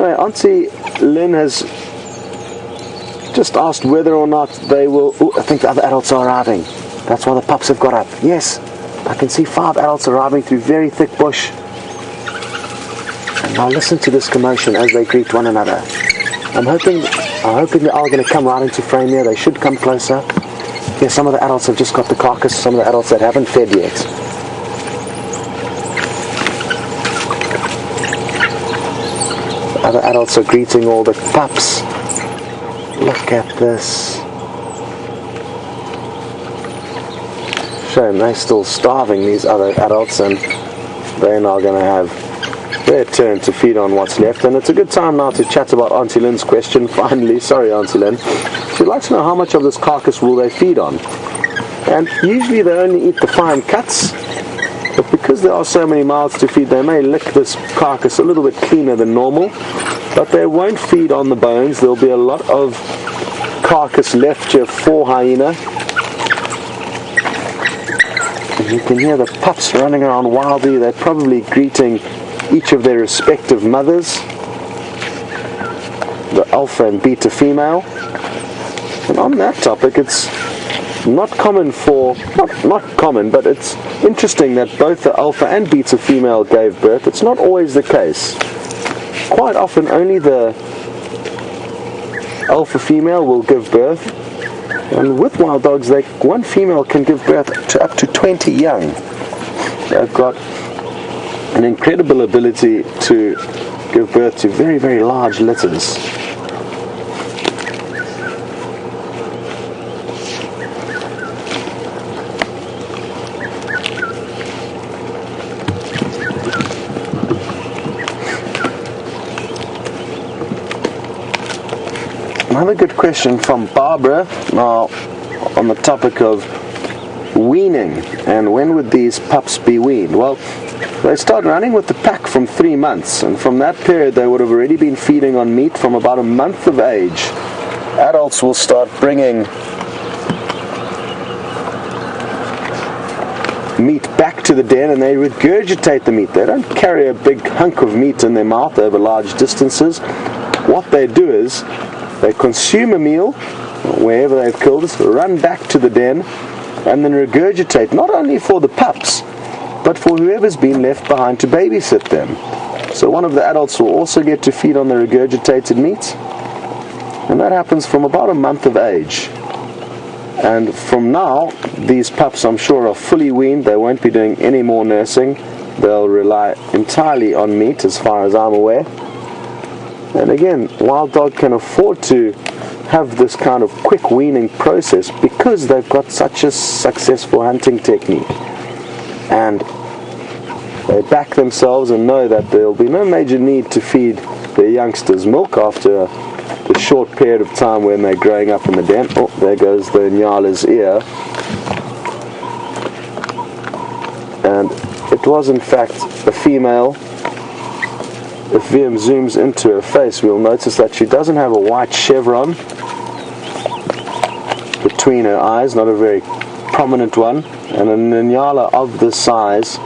Anyway, Auntie Lynn has just asked whether or not they will... Ooh, I think the other adults are arriving. That's why the pups have got up. Yes, I can see 5 adults arriving through very thick bush. And now listen to this commotion as they greet one another. I'm hoping they are going to come right into frame here. They should come closer. Yeah, some of the adults have just got the carcass. Some of the adults that haven't fed yet. The other adults are greeting all the pups. Look at this. Shame, they're still starving, these other adults, and they're now going to have their turn to feed on what's left. And it's a good time now to chat about Auntie Lynn's question, finally. Sorry, Auntie Lynn. She'd like to know how much of this carcass will they feed on. And usually they only eat the fine cuts, but because there are so many mouths to feed, they may lick this carcass a little bit cleaner than normal. But they won't feed on the bones. There'll be a lot of carcass left here for hyena. And you can hear the pups running around wildly. They're probably greeting each of their respective mothers, the alpha and beta female. And on that topic, it's not common but it's interesting that both the alpha and beta female gave birth. It's not always the case. Quite often only the alpha female will give birth, and with wild dogs one female can give birth to up to 20 young. They've got an incredible ability to give birth to very, very large litters. Another good question from Barbara, now on the topic of weaning, and when would these pups be weaned? Well, they start running with the pack from 3 months, and from that period they would have already been feeding on meat from about a month of age. Adults will start bringing meat back to the den, and they regurgitate the meat. They don't carry a big hunk of meat in their mouth over large distances. What they do is they consume a meal wherever they've killed it, run back to the den, and then regurgitate, not only for the pups, but for whoever's been left behind to babysit them. So one of the adults will also get to feed on the regurgitated meat, and that happens from about a month of age. And from now, these pups, I'm sure, are fully weaned. They won't be doing any more nursing. They'll rely entirely on meat, as far as I'm aware. And again, wild dog can afford to have this kind of quick weaning process because they've got such a successful hunting technique. And they back themselves and know that there will be no major need to feed their youngsters milk after the short period of time when they're growing up in the den. Oh, there goes the Nyala's ear. And it was in fact a female. If VM zooms into her face, we'll notice that she doesn't have a white chevron between her eyes, not a very prominent one, and a Nyala of this size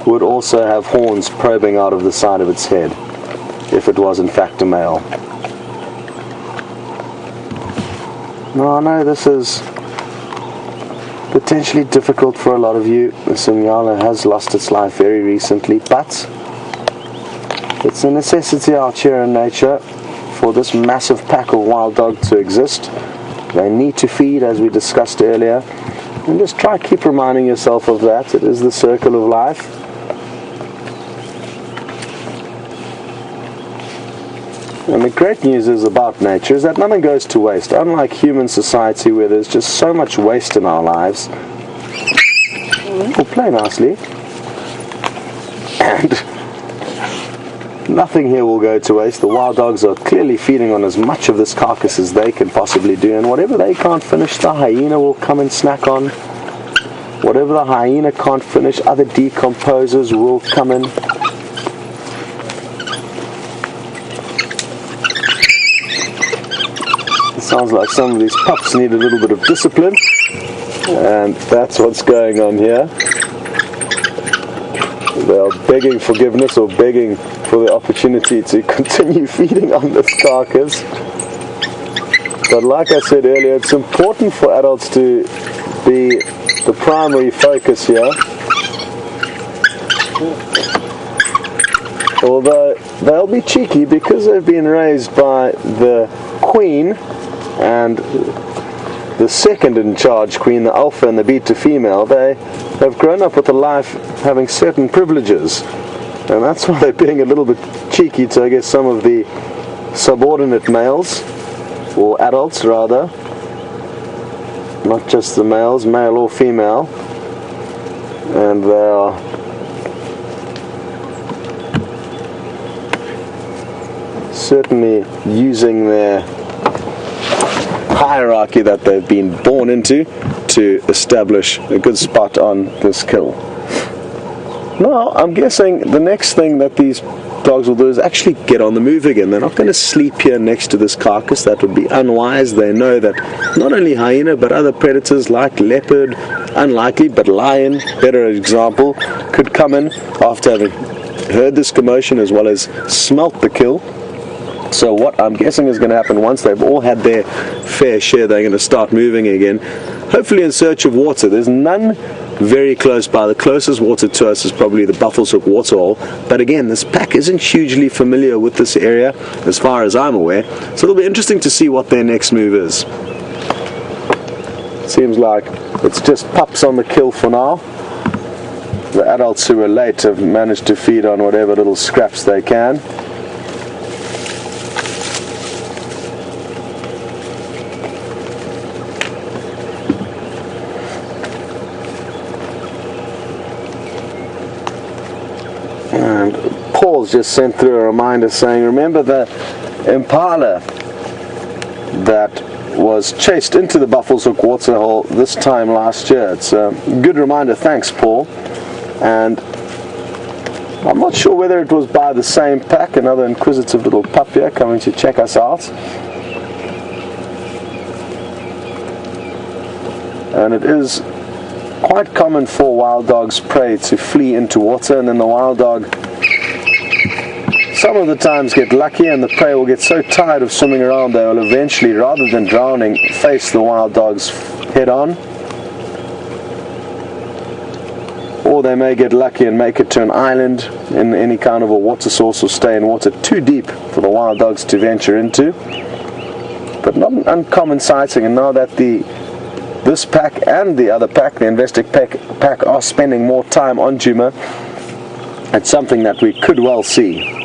would also have horns probing out of the side of its head, if it was in fact a male. Now I know this is potentially difficult for a lot of you. This Nyala has lost its life very recently, but it's a necessity out here in nature for this massive pack of wild dog to exist. They need to feed, as we discussed earlier, and just try to keep reminding yourself of that. It is the circle of life. And the great news is about nature is that nothing goes to waste. Unlike human society, where there's just so much waste in our lives. We'll play nicely. And nothing here will go to waste. The wild dogs are clearly feeding on as much of this carcass as they can possibly do, and whatever they can't finish, the hyena will come and snack on. Whatever the hyena can't finish, other decomposers will come in. It sounds like some of these pups need a little bit of discipline, and that's what's going on here. They are begging forgiveness or begging for the opportunity to continue feeding on this carcass. But like I said earlier, it's important for adults to be the primary focus here. Although they'll be cheeky because they've been raised by the queen and the second in charge queen, the alpha and the beta female. They have grown up with a life having certain privileges, and that's why they're being a little bit cheeky to, I guess, some of the subordinate males, or adults rather, not just the males, male or female. And they are certainly using their hierarchy that they've been born into to establish a good spot on this kill. Now, I'm guessing the next thing that these dogs will do is actually get on the move again. They're not going to sleep here next to this carcass. That would be unwise. They know that not only hyena but other predators like leopard, unlikely, but lion, better example, could come in after having heard this commotion as well as smelt the kill. So what I'm guessing is going to happen once they've all had their fair share, they're going to start moving again, hopefully in search of water. There's none very close by. The closest water to us is probably the Buffalo's Hook waterhole, but again, this pack isn't hugely familiar with this area as far as I'm aware, so it'll be interesting to see what their next move is. Seems like it's just pups on the kill for now. The adults who were late have managed to feed on whatever little scraps they can. And Paul's just sent through a reminder saying, remember the impala that was chased into the Buffalo's Hook waterhole this time last year. It's a good reminder, thanks Paul. And I'm not sure whether it was by the same pack, another inquisitive little pup here coming to check us out. And it is quite common for wild dog's prey to flee into water, and then the wild dog some of the times get lucky and the prey will get so tired of swimming around they will eventually, rather than drowning, face the wild dogs head on. Or they may get lucky and make it to an island in any kind of a water source or stay in water too deep for the wild dogs to venture into. But not an uncommon sighting, and now that this pack and the other pack, the Investec pack, are spending more time on Djuma, it's something that we could well see.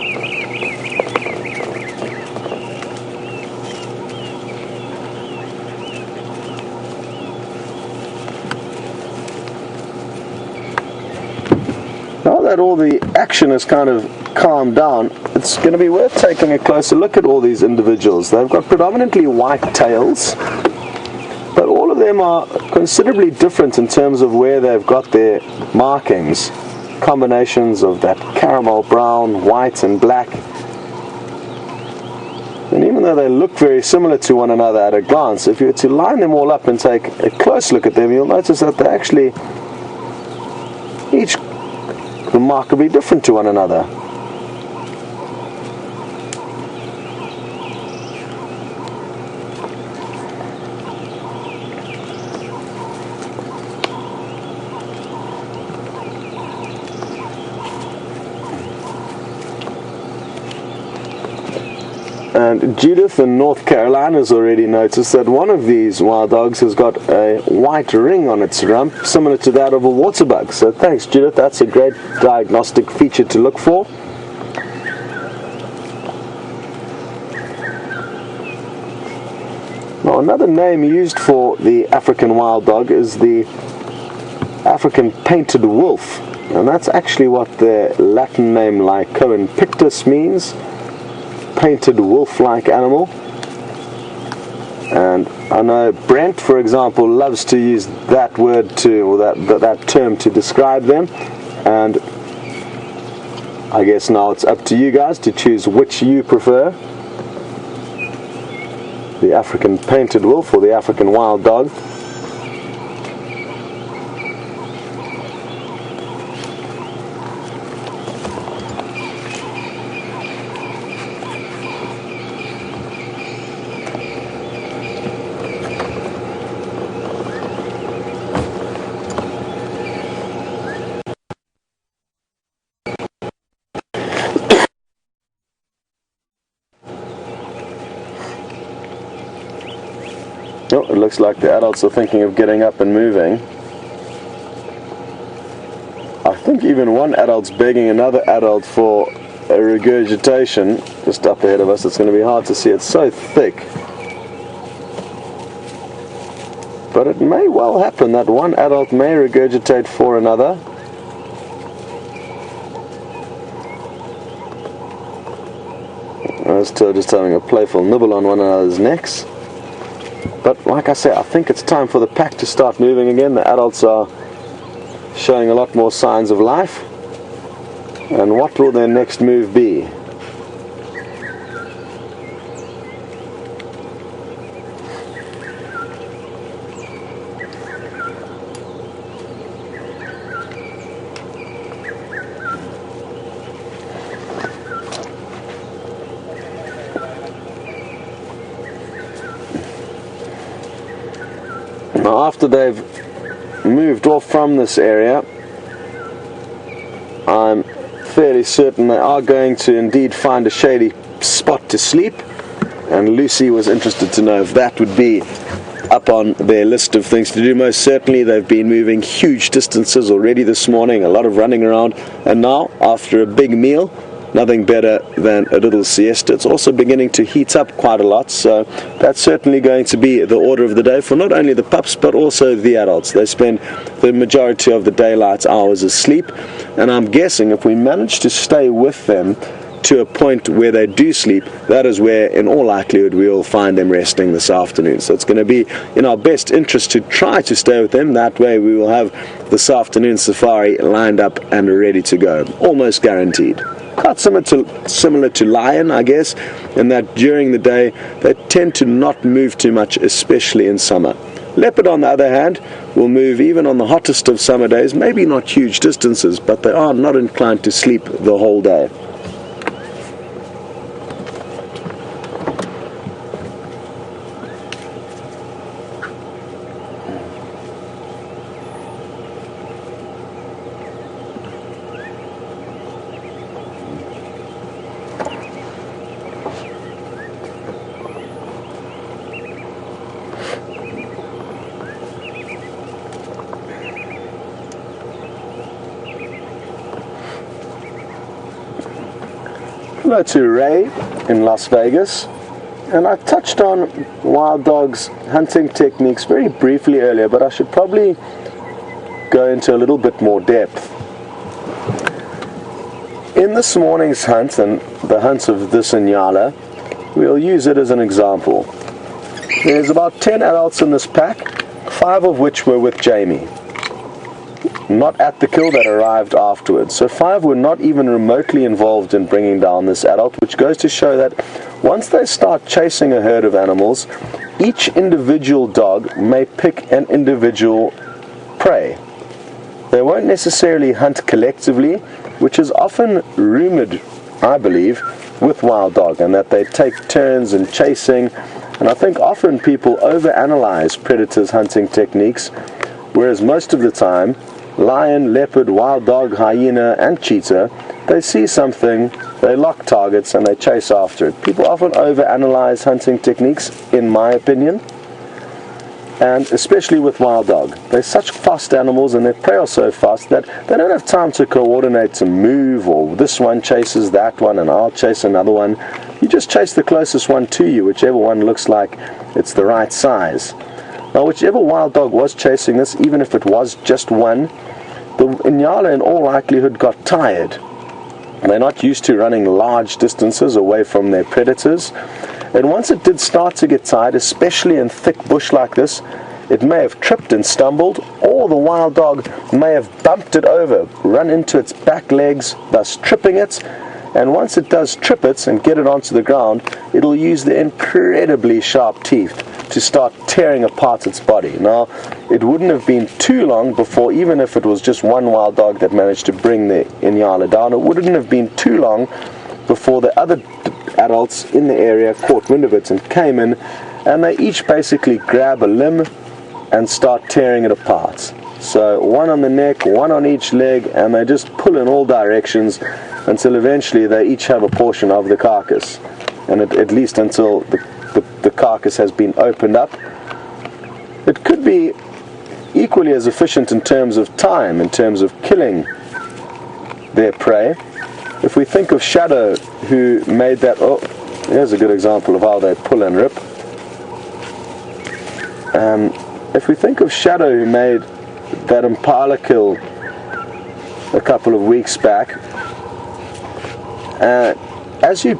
Now that all the action has kind of calmed down, it's going to be worth taking a closer look at all these individuals. They've got predominantly white tails, but all of them are considerably different in terms of where they've got their markings. Combinations of that caramel brown, white and black. And even though they look very similar to one another at a glance, if you were to line them all up and take a close look at them, you'll notice that they're actually each remarkably different to one another. And Judith in North Carolina has already noticed that one of these wild dogs has got a white ring on its rump, similar to that of a water bug. So thanks Judith, that's a great diagnostic feature to look for. Now another name used for the African wild dog is the African painted wolf. And that's actually what the Latin name Lycoen pictus means. Painted wolf-like animal. And I know Brent, for example, loves to use that word or that term to describe them, and I guess now it's up to you guys to choose which you prefer, the African painted wolf or the African wild dog. It looks like the adults are thinking of getting up and moving. I think even one adult's begging another adult for a regurgitation just up ahead of us. It's going to be hard to see, it's so thick. But it may well happen that one adult may regurgitate for another. Those two are just having a playful nibble on one another's necks. But like I say, I think it's time for the pack to start moving again. The adults are showing a lot more signs of life. And what will their next move be? Now, after they've moved off from this area, I'm fairly certain they are going to indeed find a shady spot to sleep, and Lucy was interested to know if that would be up on their list of things to do. Most certainly they've been moving huge distances already this morning, a lot of running around, and now after a big meal, nothing better than a little siesta. It's also beginning to heat up quite a lot, so that's certainly going to be the order of the day for not only the pups but also the adults. They spend the majority of the daylight hours asleep, and I'm guessing if we manage to stay with them to a point where they do sleep, that is where in all likelihood we will find them resting this afternoon. So it's going to be in our best interest to try to stay with them. That way we will have this afternoon safari lined up and ready to go, almost guaranteed. Quite similar to lion, I guess, in that during the day they tend to not move too much, especially in summer. Leopard, on the other hand, will move even on the hottest of summer days, maybe not huge distances, but they are not inclined to sleep the whole day. Hello to Ray in Las Vegas, and I touched on wild dogs hunting techniques very briefly earlier, but I should probably go into a little bit more depth. In this morning's hunt and the hunt of this Inyala, we'll use it as an example. There's about 10 adults in this pack, 5 of which were with Jamie. Not at the kill, that arrived afterwards. So 5 were not even remotely involved in bringing down this adult, which goes to show that once they start chasing a herd of animals, each individual dog may pick an individual prey. They won't necessarily hunt collectively, which is often rumored, I believe, with wild dog, and that they take turns in chasing. And I think often people overanalyze predators' hunting techniques, whereas most of the time lion, leopard, wild dog, hyena and cheetah, they see something, they lock targets and they chase after it. People often overanalyze hunting techniques, in my opinion, and especially with wild dog. They're such fast animals and their prey are so fast that they don't have time to coordinate to move, or this one chases that one and I'll chase another one. You just chase the closest one to you, whichever one looks like it's the right size. Now, whichever wild dog was chasing this, even if it was just one, the Inyala in all likelihood got tired. They're not used to running large distances away from their predators. And once it did start to get tired, especially in thick bush like this, it may have tripped and stumbled, or the wild dog may have bumped it over, run into its back legs, thus tripping it. And once it does trip it and get it onto the ground, it'll use the incredibly sharp teeth to start tearing apart its body. Now, it wouldn't have been too long before, even if it was just one wild dog that managed to bring the Inyala down, it wouldn't have been too long before the other adults in the area caught wind of it and came in, and they each basically grab a limb and start tearing it apart. So one on the neck, one on each leg, and they just pull in all directions until eventually they each have a portion of the carcass, and at least until the carcass has been opened up it could be equally as efficient in terms of time, in terms of killing their prey. If we think of Shadow, who made that, oh, here's a good example of how they pull and rip. If we think of Shadow, who made that impala kill a couple of weeks back, as you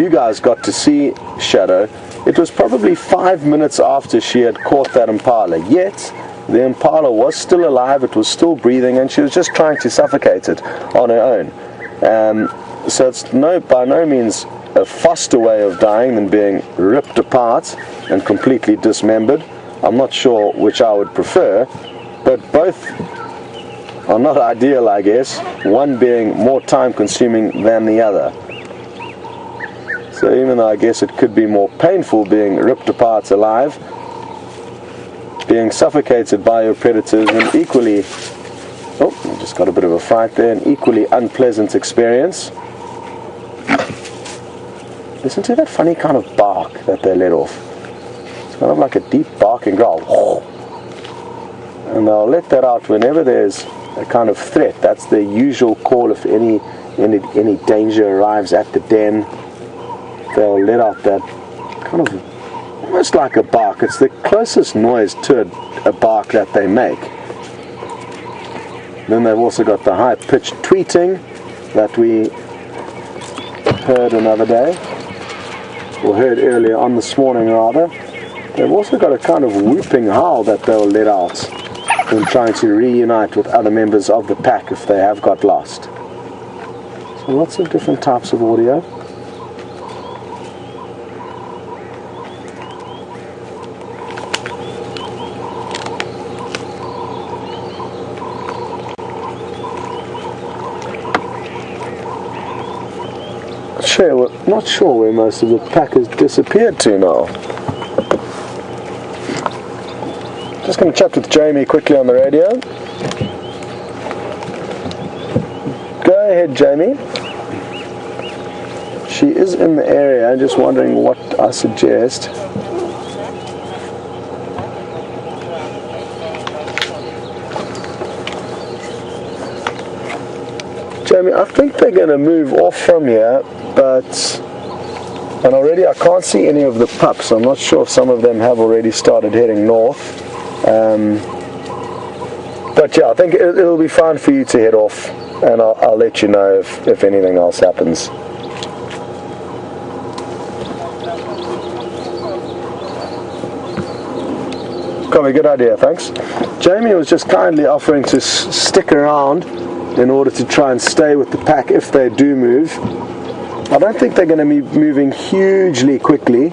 guys got to see Shadow, it was probably 5 minutes after she had caught that impala, yet the impala was still alive, it was still breathing, and she was just trying to suffocate it on her own. So it's by no means a faster way of dying than being ripped apart and completely dismembered. I'm not sure which I would prefer, but both are not ideal, I guess, one being more time consuming than the other. So even though I guess it could be more painful being ripped apart alive, being suffocated by your predators, and equally, oh, we just got a bit of a fight there, an equally unpleasant experience. Listen to that funny kind of bark that they let off. It's kind of like a deep barking growl. And they'll let that out whenever there's a kind of threat. That's their usual call. If any danger arrives at the den, they'll let out that kind of almost like a bark. It's the closest noise to a bark that they make. Then they've also got the high-pitched tweeting that we heard another day, or heard earlier on this morning rather. They've also got a kind of whooping howl that they'll let out when trying to reunite with other members of the pack if they have got lost. So lots of different types of audio. Not sure where most of the pack has disappeared to now. Just going to chat with Jamie quickly on the radio. Go ahead, Jamie. She is in the area, just wondering what I suggest. Jamie, I think they're going to move off from here, and already I can't see any of the pups. I'm not sure if some of them have already started heading north. But yeah, I think it'll be fine for you to head off, and I'll let you know if anything else happens. Copy, good idea, thanks. Jamie was just kindly offering to stick around in order to try and stay with the pack if they do move. I don't think they're going to be moving hugely quickly,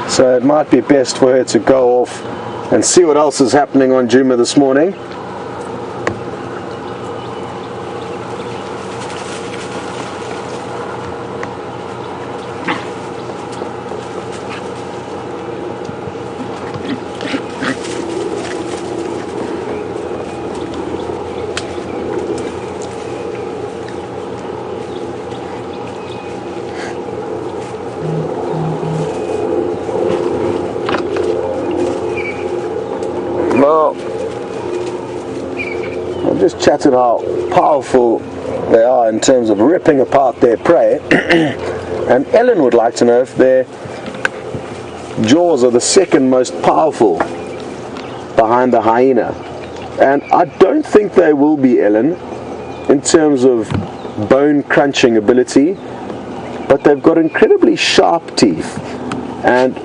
so it might be best for her to go off and see what else is happening on Djuma this morning. Well, I've just chatted how powerful they are in terms of ripping apart their prey, and Ellen would like to know if their jaws are the second most powerful behind the hyena. And I don't think they will be, Ellen, in terms of bone crunching ability, but they've got incredibly sharp teeth, and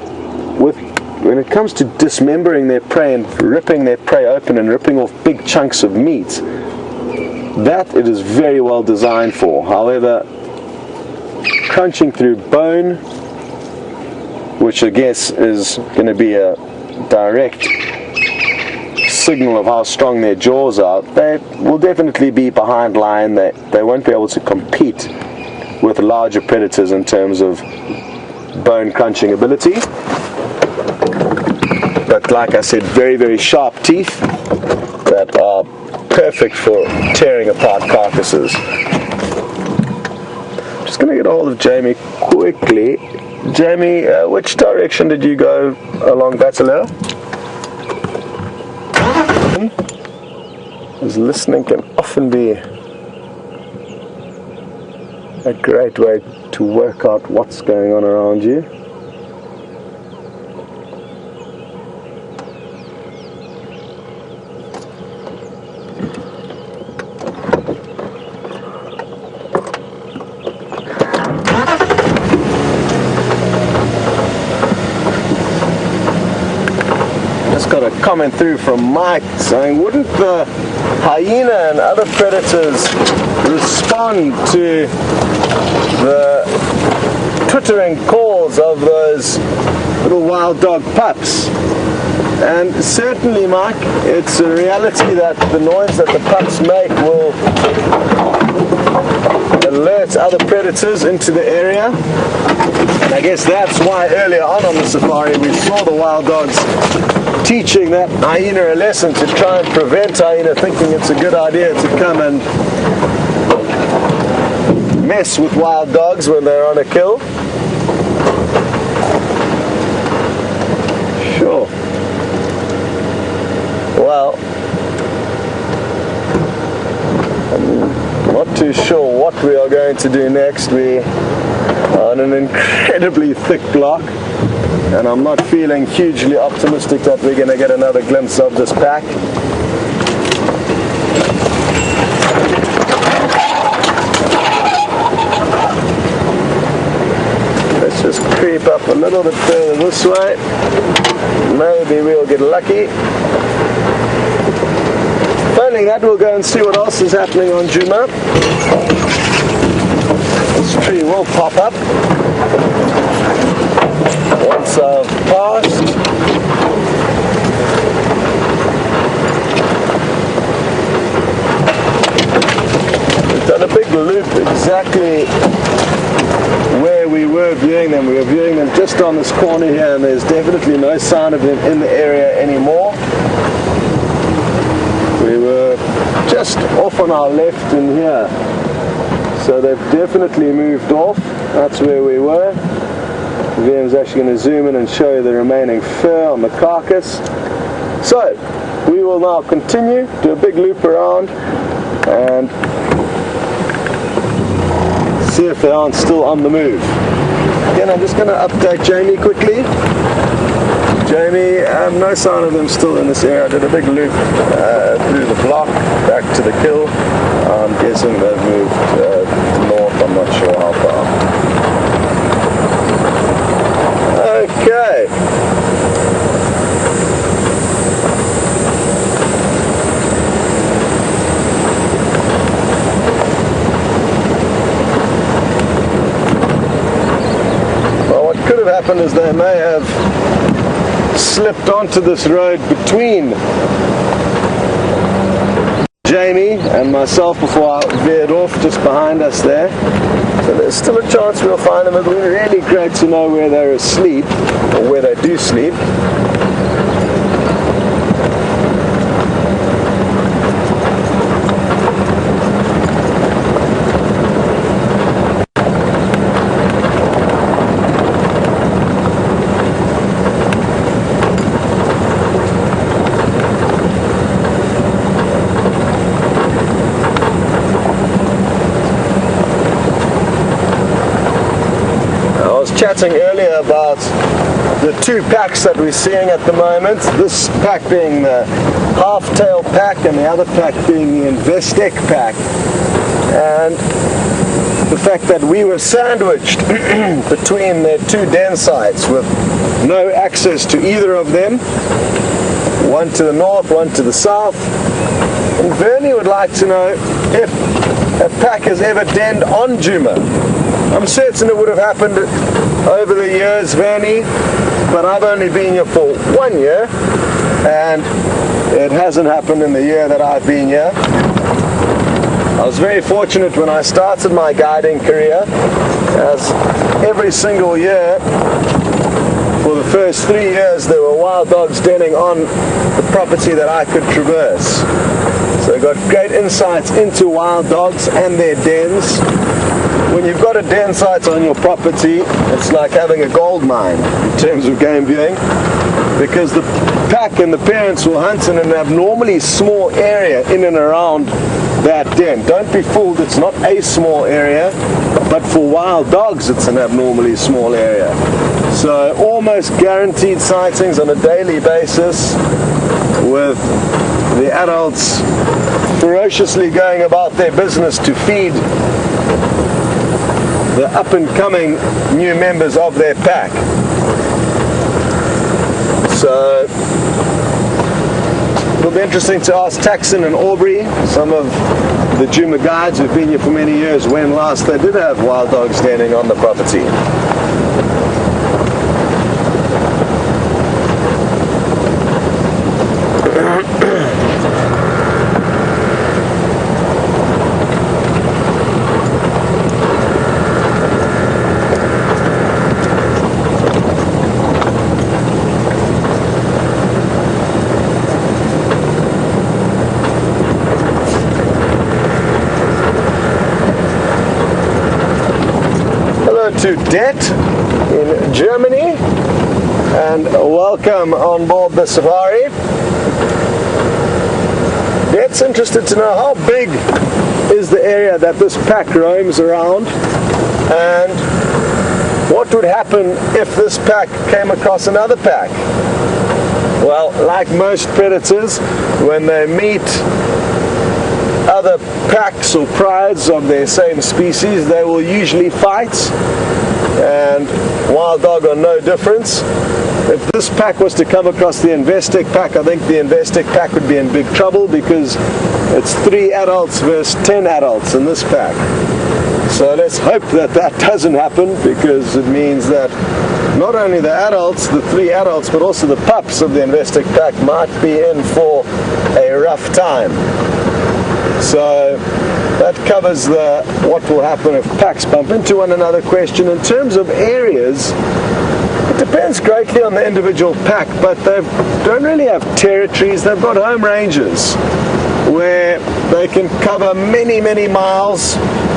when it comes to dismembering their prey and ripping their prey open and ripping off big chunks of meat, that it is very well designed for. However, crunching through bone, which I guess is going to be a direct signal of how strong their jaws are, they will definitely be behind line. They won't be able to compete with larger predators in terms of bone crunching ability. But like I said, very, very sharp teeth that are perfect for tearing apart carcasses. Just going to get a hold of Jamie quickly. Jamie, which direction did you go along Bataleur? As listening can often be a great way to work out what's going on around you. Just got a comment through from Mike saying, wouldn't the hyena and other predators respond to the twittering calls of those little wild dog pups? And certainly, Mike, it's a reality that the noise that the pups make will alert other predators into the area. And I guess that's why earlier on the safari we saw the wild dogs teaching that hyena a lesson to try and prevent hyena thinking it's a good idea to come and mess with wild dogs when they're on a kill. Sure. Well, I'm not too sure what we are going to do next. We are on an incredibly thick block, and I'm not feeling hugely optimistic that we're going to get another glimpse of this pack. Let's just creep up a little bit further this way. Maybe we'll get lucky. Failing that, we'll go and see what else is happening on Djuma. This tree will pop up once I've passed. We've done a big loop exactly where we were viewing them. We were viewing them just on this corner here, and there's definitely no sign of them in the area anymore. We were just off on our left in here, so they've definitely moved off. That's where we were. VM's actually going to zoom in and show you the remaining fur on the carcass. So we will now continue, do a big loop around and see if they aren't still on the move. Again, I'm just going to update Jamie quickly. Jamie, no sign of them still in this area. I did a big loop through the block back to the kill. I'm guessing they've moved north, I'm not sure how far. Okay. Well, what could have happened is they may have slipped onto this road between Jamie and myself before I veered off just behind us there. So there's still a chance we'll find them. It would be really great to know where they're asleep, or where they do sleep. Chatting earlier about the two packs that we're seeing at the moment, this pack being the half-tail pack and the other pack being the Investec pack, and the fact that we were sandwiched between their two den sites with no access to either of them, one to the north, one to the south. And Bernie would like to know if a pack has ever denned on Djuma. I'm certain it would have happened over the years, Vernie, but I've only been here for 1 year, and it hasn't happened in the year that I've been here. I was very fortunate when I started my guiding career, as every single year, for the first 3 years, there were wild dogs denning on the property that I could traverse. So I got great insights into wild dogs and their dens. When you've got a den site on your property, it's like having a gold mine in terms of game viewing. because the pack and the parents will hunt in an abnormally small area in and around that den. Don't be fooled, it's not a small area, but for wild dogs it's an abnormally small area. So almost guaranteed sightings on a daily basis, with the adults ferociously going about their business to feed the up-and-coming new members of their pack. So it'll be interesting to ask Taxon and Aubrey, some of the Djuma guides who've been here for many years, when last they did have wild dogs standing on the property. To Det in Germany, and welcome on board the safari. Det's interested to know how big is the area that this pack roams around, and what would happen if this pack came across another pack. Well, like most predators, when they meet other packs or prides of their same species, they will usually fight, and wild dog are no difference. If this pack was to come across the Investec pack, I think the Investec pack would be in big trouble, because it's 3 adults versus 10 adults in this pack. So let's hope that that doesn't happen, because it means that not only the adults, the 3 adults, but also the pups of the Investec pack might be in for a rough time. So that covers the what will happen if packs bump into one another question. In terms of areas, it depends greatly on the individual pack, but they don't really have territories. They've got home ranges where they can cover many, many miles.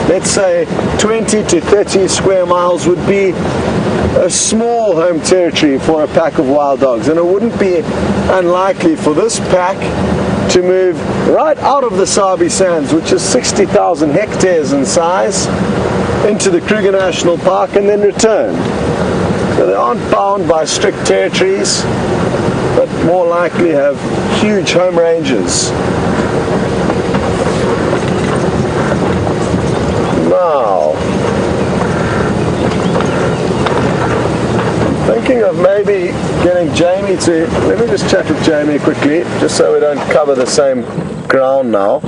Let's say 20 to 30 square miles would be a small home territory for a pack of wild dogs, and it wouldn't be unlikely for this pack to move right out of the Sabi Sands, which is 60,000 hectares in size, into the Kruger National Park and then return. So they aren't bound by strict territories, but more likely have huge home ranges. Now, thinking of maybe getting Jamie to, let me just chat with Jamie quickly, just so we don't cover the same ground now.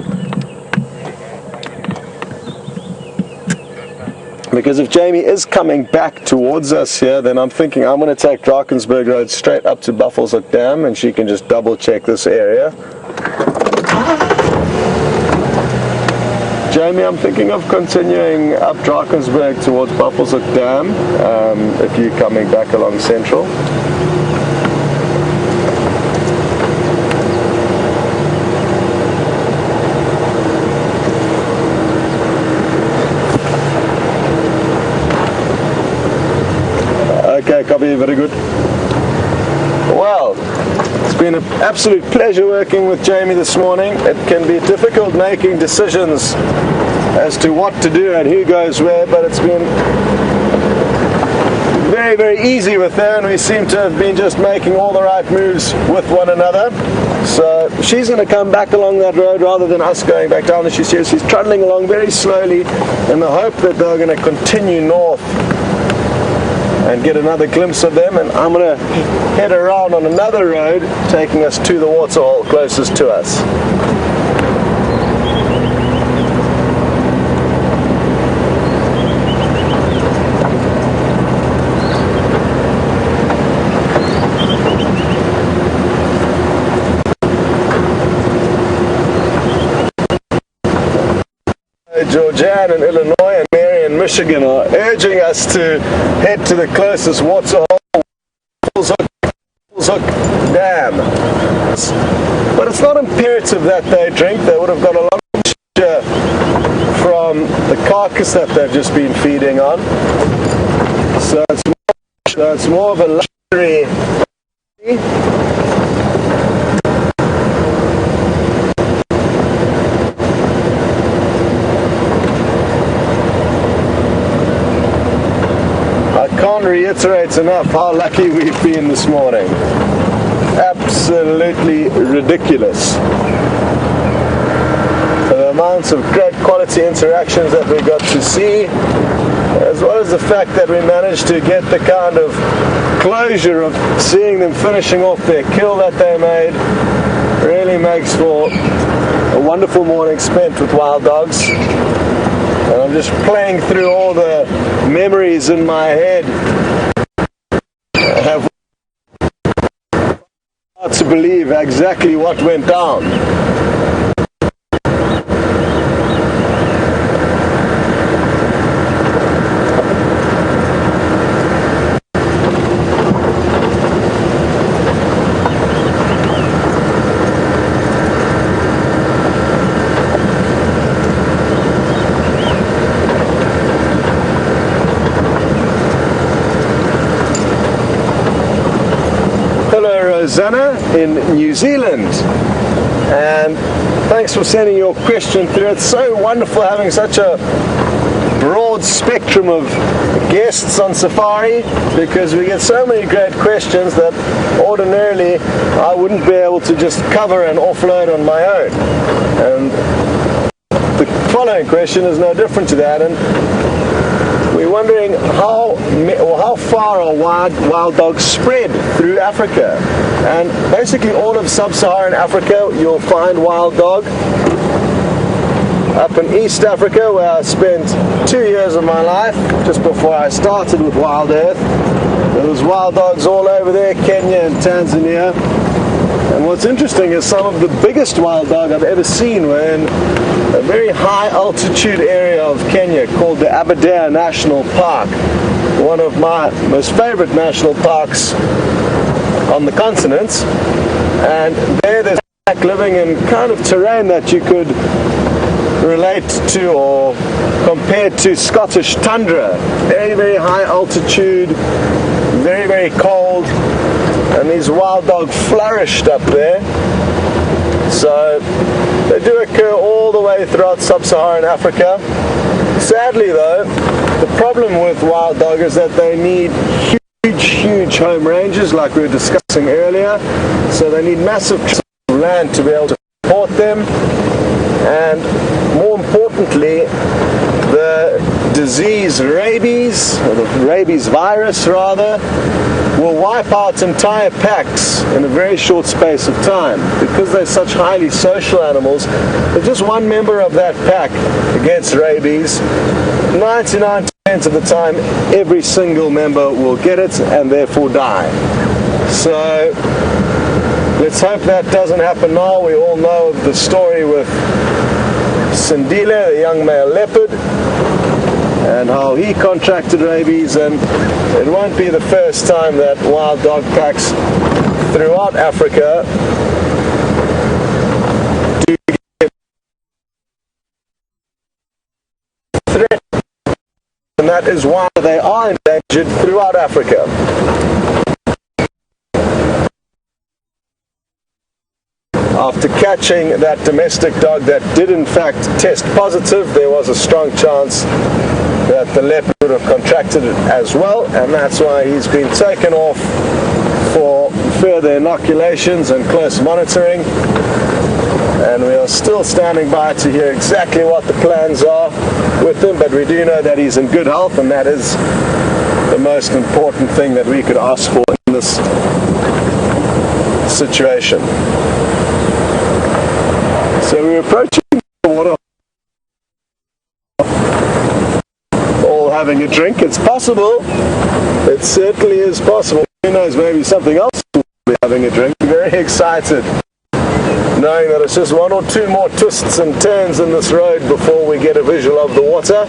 Because if Jamie is coming back towards us here, then I'm thinking I'm going to take Drakensberg Road straight up to Buffelshoek Dam, and she can just double check this area. Jamie, I'm thinking of continuing up Drakensberg towards Buffelshoek Dam, if you're coming back along Central. Okay, copy, very good. Well, it's been an absolute pleasure working with Jamie this morning. It can be difficult making decisions as to what to do and who goes where, but it's been very, very easy with her, and we seem to have been just making all the right moves with one another. So she's going to come back along that road rather than us going back down. As she says, she's trundling along very slowly in the hope that they're going to continue north and get another glimpse of them, and I'm going to head around on another road taking us to the waterhole closest to us. Georgian in Illinois and Mary in Michigan are urging us to head to the closest waterhole, Buffelshoek Dam. But it's not imperative that they drink. They would have got a lot of sugar from the carcass that they've just been feeding on. So it's more of a luxury I can't reiterate enough how lucky we've been this morning. Absolutely ridiculous. The amounts of great quality interactions that we got to see, as well as the fact that we managed to get the kind of closure of seeing them finishing off their kill that they made, really makes for a wonderful morning spent with wild dogs. And I'm just playing through all the memories in my head. I have hard to believe exactly what went down. Rosanna in New Zealand, and thanks for sending your question through. It's so wonderful having such a broad spectrum of guests on Safari, because we get so many great questions that ordinarily I wouldn't be able to just cover and offload on my own. And the following question is no different to that, and we're wondering how far are wild dogs spread through Africa. And basically all of sub-Saharan Africa you'll find wild dog. Up in East Africa, where I spent 2 years of my life just before I started with Wild Earth, there was wild dogs all over there, Kenya and Tanzania. And what's interesting is some of the biggest wild dog I've ever seen were in a very high altitude area of Kenya called the Aberdare National Park, one of my most favorite national parks on the continent. And there's living in kind of terrain that you could relate to or compare to Scottish tundra. Very, very high altitude, very, very cold, and these wild dog flourished up there. So they do occur all the way throughout sub-Saharan Africa. Sadly though, the problem with wild dog is that they need huge home ranges like we were discussing earlier. So they need massive tracts of land to be able to support them. And more importantly, the disease rabies, or the rabies virus rather, will wipe out entire packs in a very short space of time. Because they're such highly social animals, if just one member of that pack gets rabies, 99% of the time every single member will get it and therefore die. So let's hope that doesn't happen now. We all know of the story with Sindile, the young male leopard, and how he contracted rabies, and it won't be the first time that wild dog packs throughout Africa do get threatened, and that is why they are endangered throughout Africa. After catching that domestic dog that did in fact test positive, there was a strong chance that the leopard would have contracted it as well, and that's why he's been taken off for further inoculations and close monitoring. And we are still standing by to hear exactly what the plans are with him, but we do know that he's in good health, and that is the most important thing that we could ask for in this situation. So we're approaching the water, all having a drink. It's possible, it certainly is possible. Who knows, maybe something else will be having a drink. Very excited, knowing that it's just one or two more twists and turns in this road before we get a visual of the water.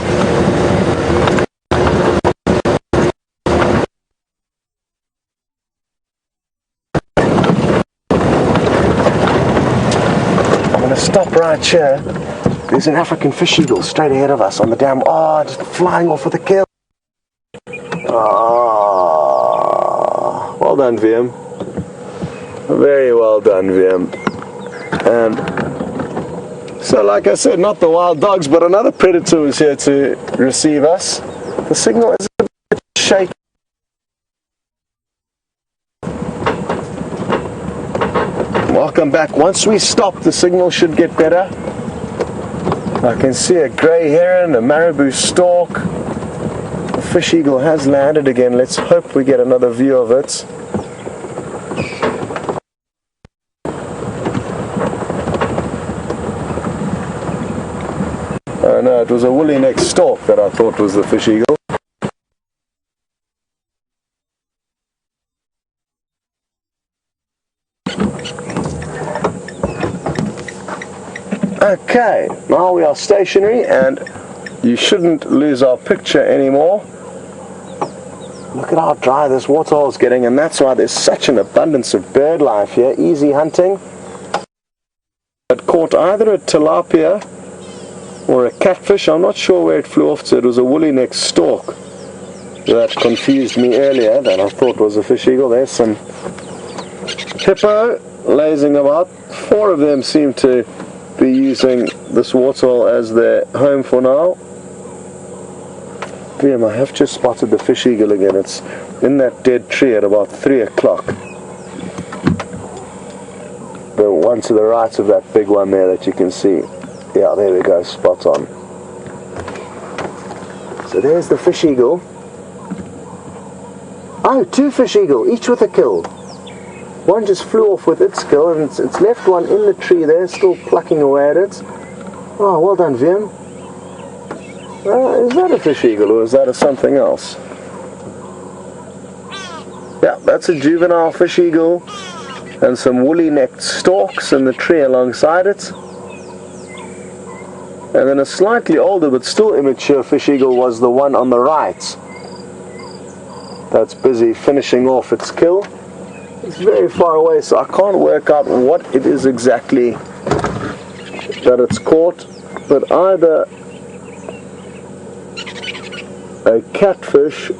Stop right here. There's an African fish eagle straight ahead of us on the dam. Oh, just flying off with a kill. Oh, well done, VM. Very well done, VM. And so, like I said, not the wild dogs, but another predator was here to receive us. The signal is a bit shaky. Welcome back. Once we stop, the signal should get better. I can see a grey heron, a marabou stork. The fish eagle has landed again. Let's hope we get another view of it. Oh no, it was a woolly-necked stork that I thought was the fish eagle. Okay, now we are stationary and you shouldn't lose our picture anymore. Look at how dry this waterhole is getting, and that's why there's such an abundance of bird life here. Easy hunting. It caught either a tilapia or a catfish. I'm not sure where it flew off to. It was a woolly-necked stork that confused me earlier, that I thought was a fish eagle. There's some hippo lazing about. 4 of them seem to be using this waterhole as their home for now. Damn, I have just spotted the fish eagle again. It's in that dead tree at about 3 o'clock. The one to the right of that big one there that you can see. Yeah, there we go, spot on. So there's the fish eagle. Oh, 2 fish eagle, each with a kill. One just flew off with its kill, and it's left one in the tree there, still plucking away at it. Oh, well done, Vim. Is that a fish eagle, or is that a something else? Yeah, that's a juvenile fish eagle, and some woolly-necked storks in the tree alongside it. And then a slightly older but still immature fish eagle was the one on the right. That's busy finishing off its kill. It's very far away, so I can't work out what it is exactly that it's caught, but either a catfish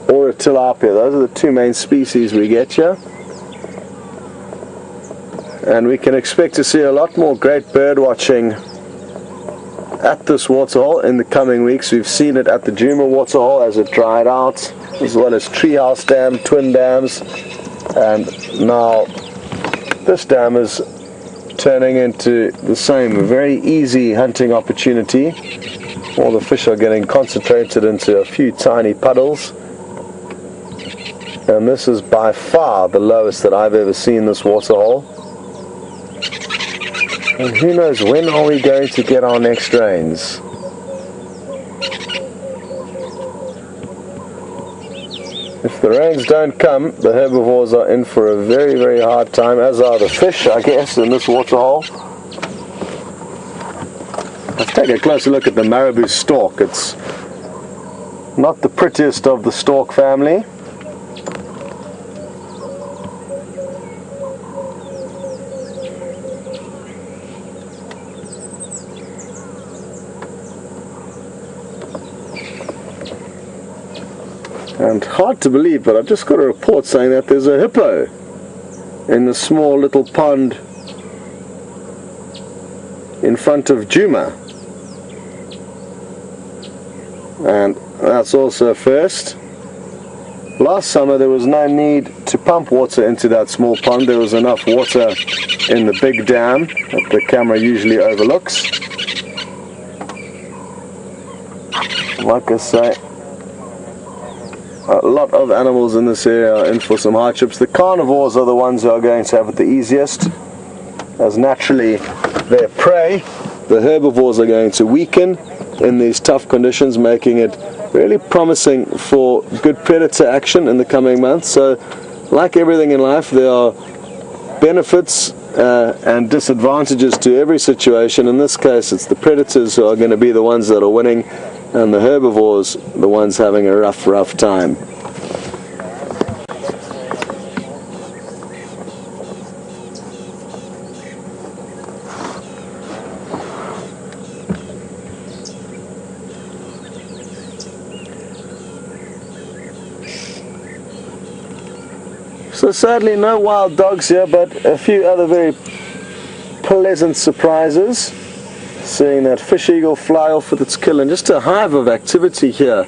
or a tilapia. Those are the 2 main species we get here. And we can expect to see a lot more great bird watching at this waterhole in the coming weeks. We've seen it at the Djuma waterhole as it dried out, as well as Treehouse Dam, Twin Dams, and now this dam is turning into the same, a very easy hunting opportunity. All the fish are getting concentrated into a few tiny puddles, and this is by far the lowest that I've ever seen this waterhole. And who knows, when are we going to get our next rains? If the rains don't come, the herbivores are in for a very, very hard time, as are the fish, I guess, in this waterhole. Let's take a closer look at the marabou stork. It's not the prettiest of the stork family. And hard to believe, but I've just got a report saying that there's a hippo in the small little pond in front of Djuma. And that's also a first. Last summer there was no need to pump water into that small pond. There was enough water in the big dam that the camera usually overlooks. Like I say, a lot of animals in this area are in for some hardships. The carnivores are the ones who are going to have it the easiest, as naturally their prey, the herbivores, are going to weaken in these tough conditions, making it really promising for good predator action in the coming months. So, like everything in life, there are benefits and disadvantages to every situation. In this case, it's the predators who are going to be the ones that are winning, and the herbivores the ones having a rough time. So certainly no wild dogs here, but a few other very pleasant surprises. Seeing that fish eagle fly off with its kill, and just a hive of activity here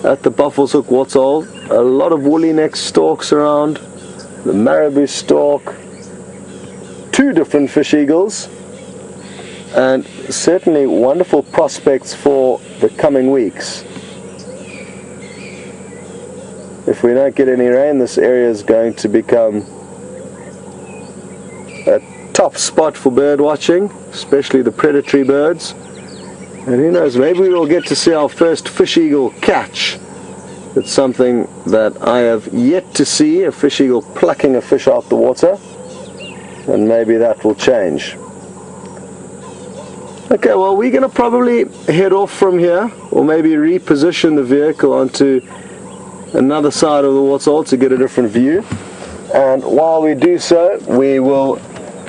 at the Buffalo's Hook waterhole. A lot of woolly neck storks around, the marabou stork, 2 different fish eagles, and certainly wonderful prospects for the coming weeks. If we don't get any rain, this area is going to become a top spot for bird watching, especially the predatory birds. And who knows, maybe we'll get to see our first fish eagle catch. It's something that I have yet to see, a fish eagle plucking a fish out the water, and maybe that will change. Okay, well, we're going to probably head off from here, or maybe reposition the vehicle onto another side of the waterhole to get a different view. And while we do so, we will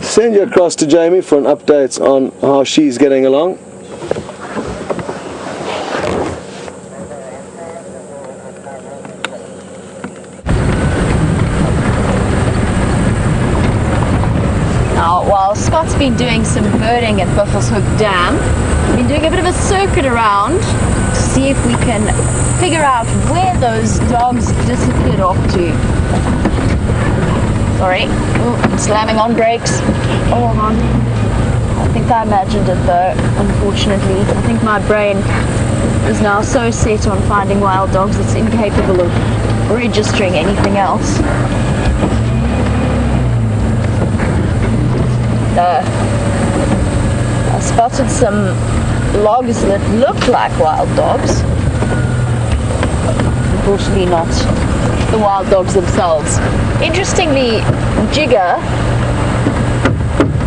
send you across to Jamie for an update on how she's getting along. Now, while Scott's been doing some birding at Buffalo's Hook Dam, we've been doing a bit of a circuit around to see if we can figure out where those dogs disappeared off to. Sorry, I'm slamming on brakes. Oh, hold on. I think I imagined it though, unfortunately. I think my brain is now so set on finding wild dogs it's incapable of registering anything else. I spotted some logs that look like wild dogs. Unfortunately not the wild dogs themselves. Interestingly, Jigger,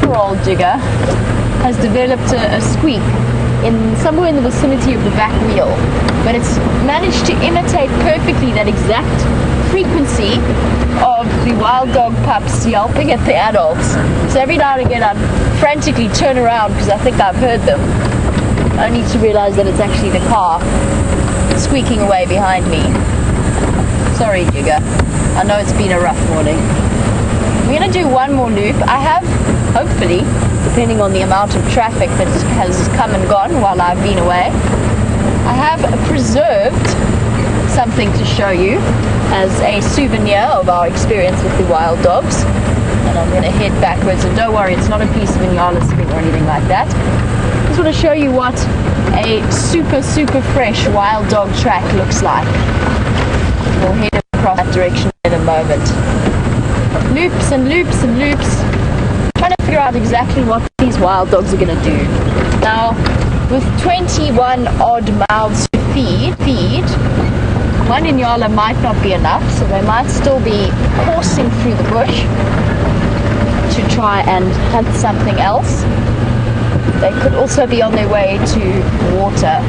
poor old Jigger, has developed a squeak somewhere in the vicinity of the back wheel, but it's managed to imitate perfectly that exact frequency of the wild dog pups yelping at the adults. So every now and again I frantically turn around because I think I've heard them, only to realize that it's actually the car squeaking away behind me. Sorry, Jigger. I know it's been a rough morning. We're going to do one more loop. I have, hopefully, depending on the amount of traffic that has come and gone while I've been away, I have preserved something to show you as a souvenir of our experience with the wild dogs. And I'm going to head backwards, and don't worry, it's not a piece of Inyala string or anything like that. I just want to show you what a super fresh wild dog track looks like. We'll head across that direction in a moment. Loops and loops and loops, trying to figure out exactly what these wild dogs are going to do. Now, with 21 odd mouths to feed, one Inyala might not be enough, so they might still be coursing through the bush to try and hunt something else. They could also be on their way to water.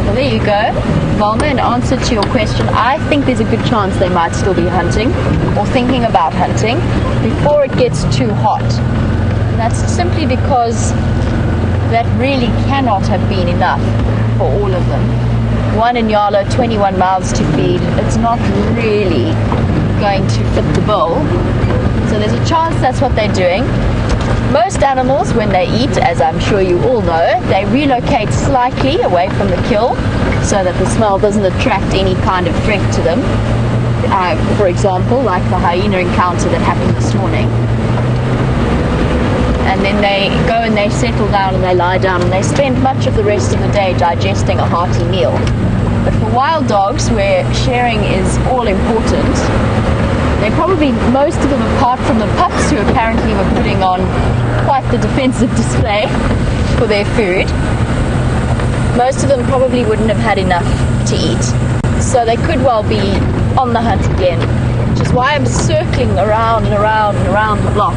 Well, there you go. Valma, in answer to your question, I think there's a good chance they might still be hunting or thinking about hunting before it gets too hot. And that's simply because that really cannot have been enough for all of them. One Inyala, 21 mouths to feed, it's not really going to fit the bill. So there's a chance that's what they're doing. Most animals, when they eat, as I'm sure you all know, they relocate slightly away from the kill so that the smell doesn't attract any kind of threat to them. For example, like the hyena encounter that happened this morning. And then they go and they settle down and they lie down and they spend much of the rest of the day digesting a hearty meal. But for wild dogs, where sharing is all important, they probably, most of them apart from the pups who apparently were putting on quite the defensive display for their food, most of them probably wouldn't have had enough to eat. So they could well be on the hunt again, which is why I'm circling around and around and around the block.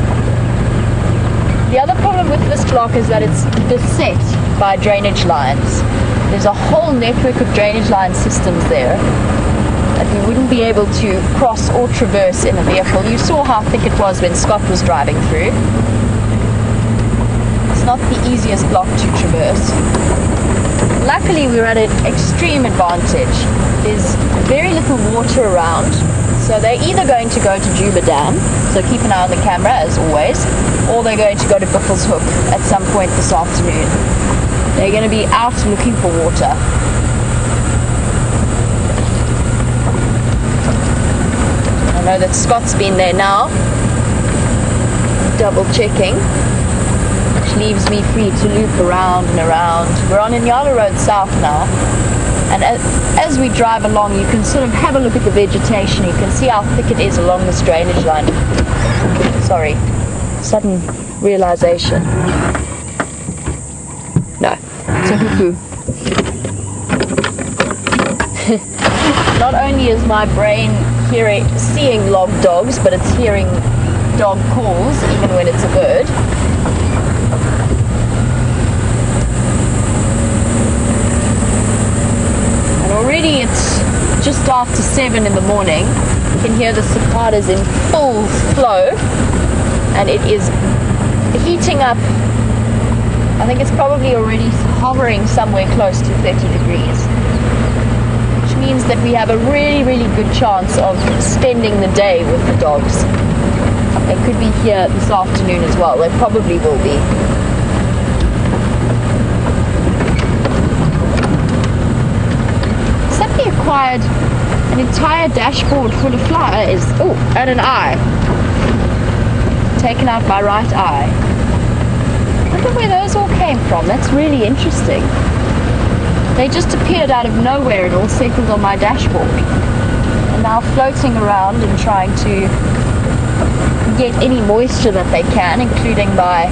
The other problem with this block is that it's beset by drainage lines. There's a whole network of drainage line systems there that we wouldn't be able to cross or traverse in a vehicle. You saw how thick it was when Scott was driving through. It's not the easiest block to traverse. luckily we're at an extreme advantage. There's very little water around, so they're either going to go to Djuma Dam, so keep an eye on the camera as always, or they're going to go to Biffle's Hook at some point this afternoon. They're going to be out looking for water. I know that Scott's been there now, double checking, which leaves me free to loop around and around. We're on Inyala Road South now, and as we drive along you can sort of have a look at the vegetation. You can see how thick it is along this drainage line. Sorry, sudden realization. No, it's a hoo-hoo. Not only is my brain seeing log dogs, but it's hearing dog calls even when it's a bird. And already it's just after 7 in the morning. You can hear the cicadas in full flow, and it is heating up. I think it's probably already hovering somewhere close to 30 degrees, which means that we have a really, really good chance of spending the day with the dogs. They could be here this afternoon as well. They probably will be. Somebody acquired an entire dashboard full of flies. Oh, and an eye. Taken out my right eye. I wonder where those all came from. That's really interesting. They just appeared out of nowhere and all settled on my dashboard. And now floating around and trying to get any moisture that they can, including by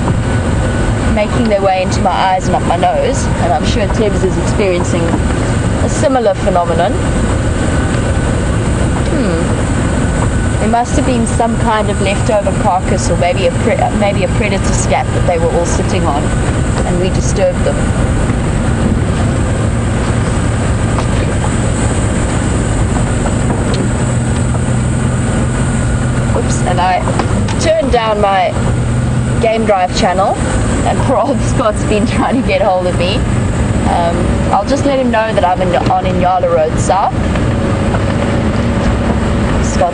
making their way into my eyes and up my nose. And I'm sure Tibbs is experiencing a similar phenomenon. There must have been some kind of leftover carcass, or maybe a predator scat that they were all sitting on, and we disturbed them. Oops, and I turned down my game drive channel, and poor old Scott's been trying to get hold of me. I'll just let him know that I'm on Inyala Road South. Scott.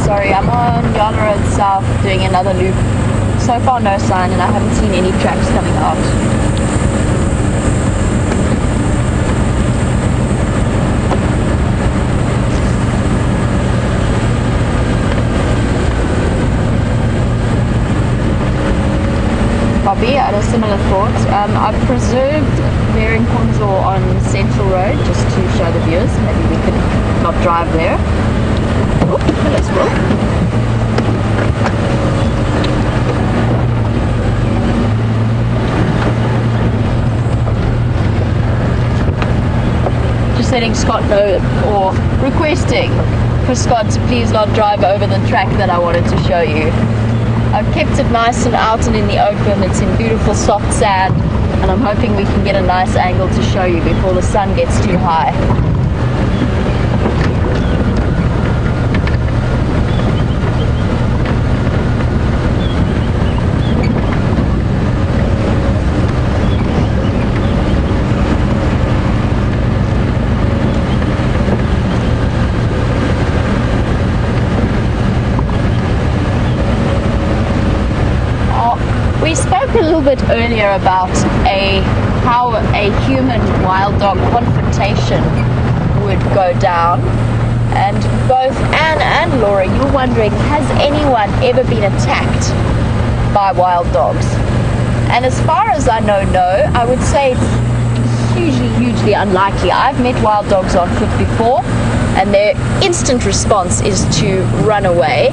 Sorry, I'm on Inyala Road South doing another loop. So far no sign, and I haven't seen any tracks coming out. Bobby, I had a similar thought. I've preserved Bearing Ponzo on Central Road just to show the viewers. Maybe we could not drive there. Oh, let's roll. Just letting Scott know, or requesting for Scott to please not drive over the track that I wanted to show you. I've kept it nice and out and in the open. It's in beautiful soft sand, and I'm hoping we can get a nice angle to show you before the sun gets too high. We spoke a little bit earlier about how a human wild dog confrontation would go down, and both Anne and Laura, you were wondering, has anyone ever been attacked by wild dogs? And as far as I know, no. I would say it's hugely unlikely. I've met wild dogs on foot before, and their instant response is to run away.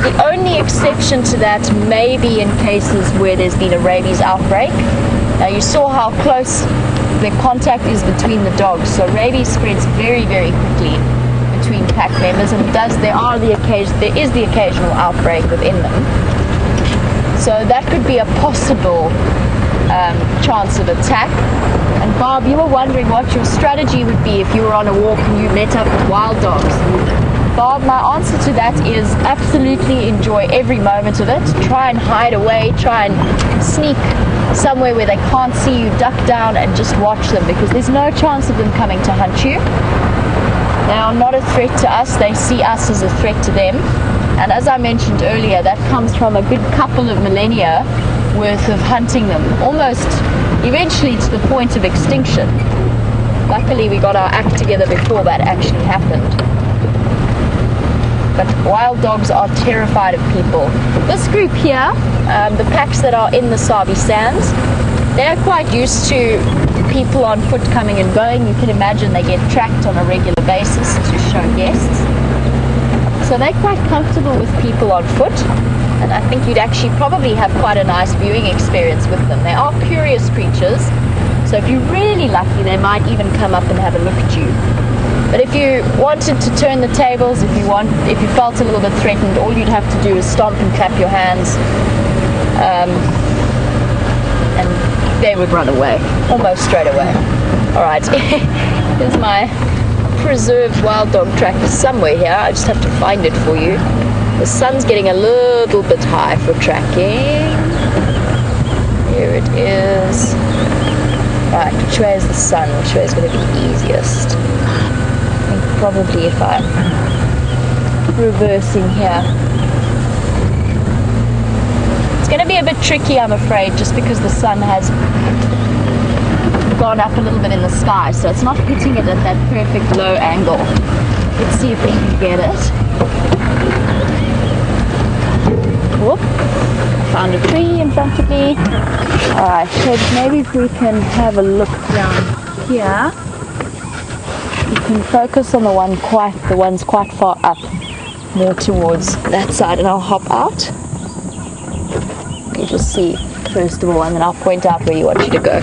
The only exception to that may be in cases where there's been a rabies outbreak. Now you saw how close the contact is between the dogs, so rabies spreads very quickly between pack members, and there is the occasional outbreak within them. So that could be a possible chance of attack. And Bob, you were wondering what your strategy would be if you were on a walk and you met up with wild dogs. Bob, my answer to that is absolutely enjoy every moment of it. Try and hide away, try and sneak somewhere where they can't see you, duck down and just watch them, because there's no chance of them coming to hunt you. They are not a threat to us, they see us as a threat to them. And as I mentioned earlier, that comes from a good couple of millennia worth of hunting them, almost eventually to the point of extinction. Luckily we got our act together before that actually happened. But wild dogs are terrified of people. This group here, the packs that are in the Sabi Sands, they're quite used to people on foot coming and going. You can imagine they get tracked on a regular basis to show guests. So they're quite comfortable with people on foot, and I think you'd actually probably have quite a nice viewing experience with them. They are curious creatures, so if you're really lucky they might even come up and have a look at you. But if you wanted to turn the tables, if you felt a little bit threatened, all you'd have to do is stomp and clap your hands, and they would run away, almost straight away. Alright, here's my preserved wild dog tracker somewhere here. I just have to find it for you. The sun's getting a little bit high for tracking. Here it is. Right, which way is the sun? Which way is going to be easiest? I think probably if I'm reversing here. It's going to be a bit tricky, I'm afraid, just because the sun has gone up a little bit in the sky, so it's not hitting it at that perfect low angle. Let's see if we can get it. Whoop. Found a tree in front of me. Alright, so maybe if we can have a look down here. You can focus on the ones quite far up, more towards that side, and I'll hop out. You just see first of all, and then I'll point out where you want you to go.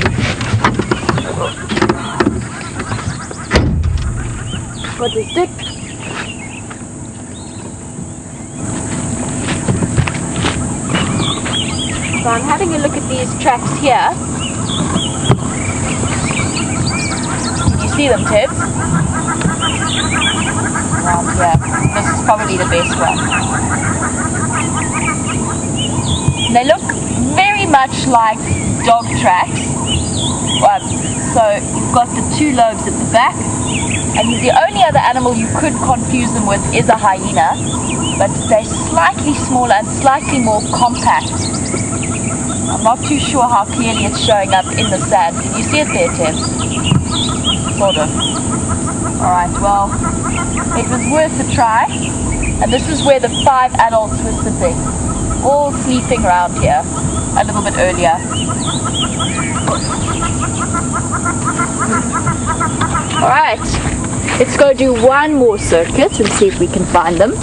What is it? So I'm having a look at these tracks here. Can you see them, Tibbs? Around here. This is probably the best one. They look very much like dog tracks. So you've got the two lobes at the back, and the only other animal you could confuse them with is a hyena, but they're slightly smaller and slightly more compact. I'm not too sure how clearly it's showing up in the sand. Can you see it there, Tim? Sort of. Alright, well, it was worth a try, and this is where the 5 adults were sitting, all sleeping around here a little bit earlier. Alright, let's go do one more circuit and see if we can find them.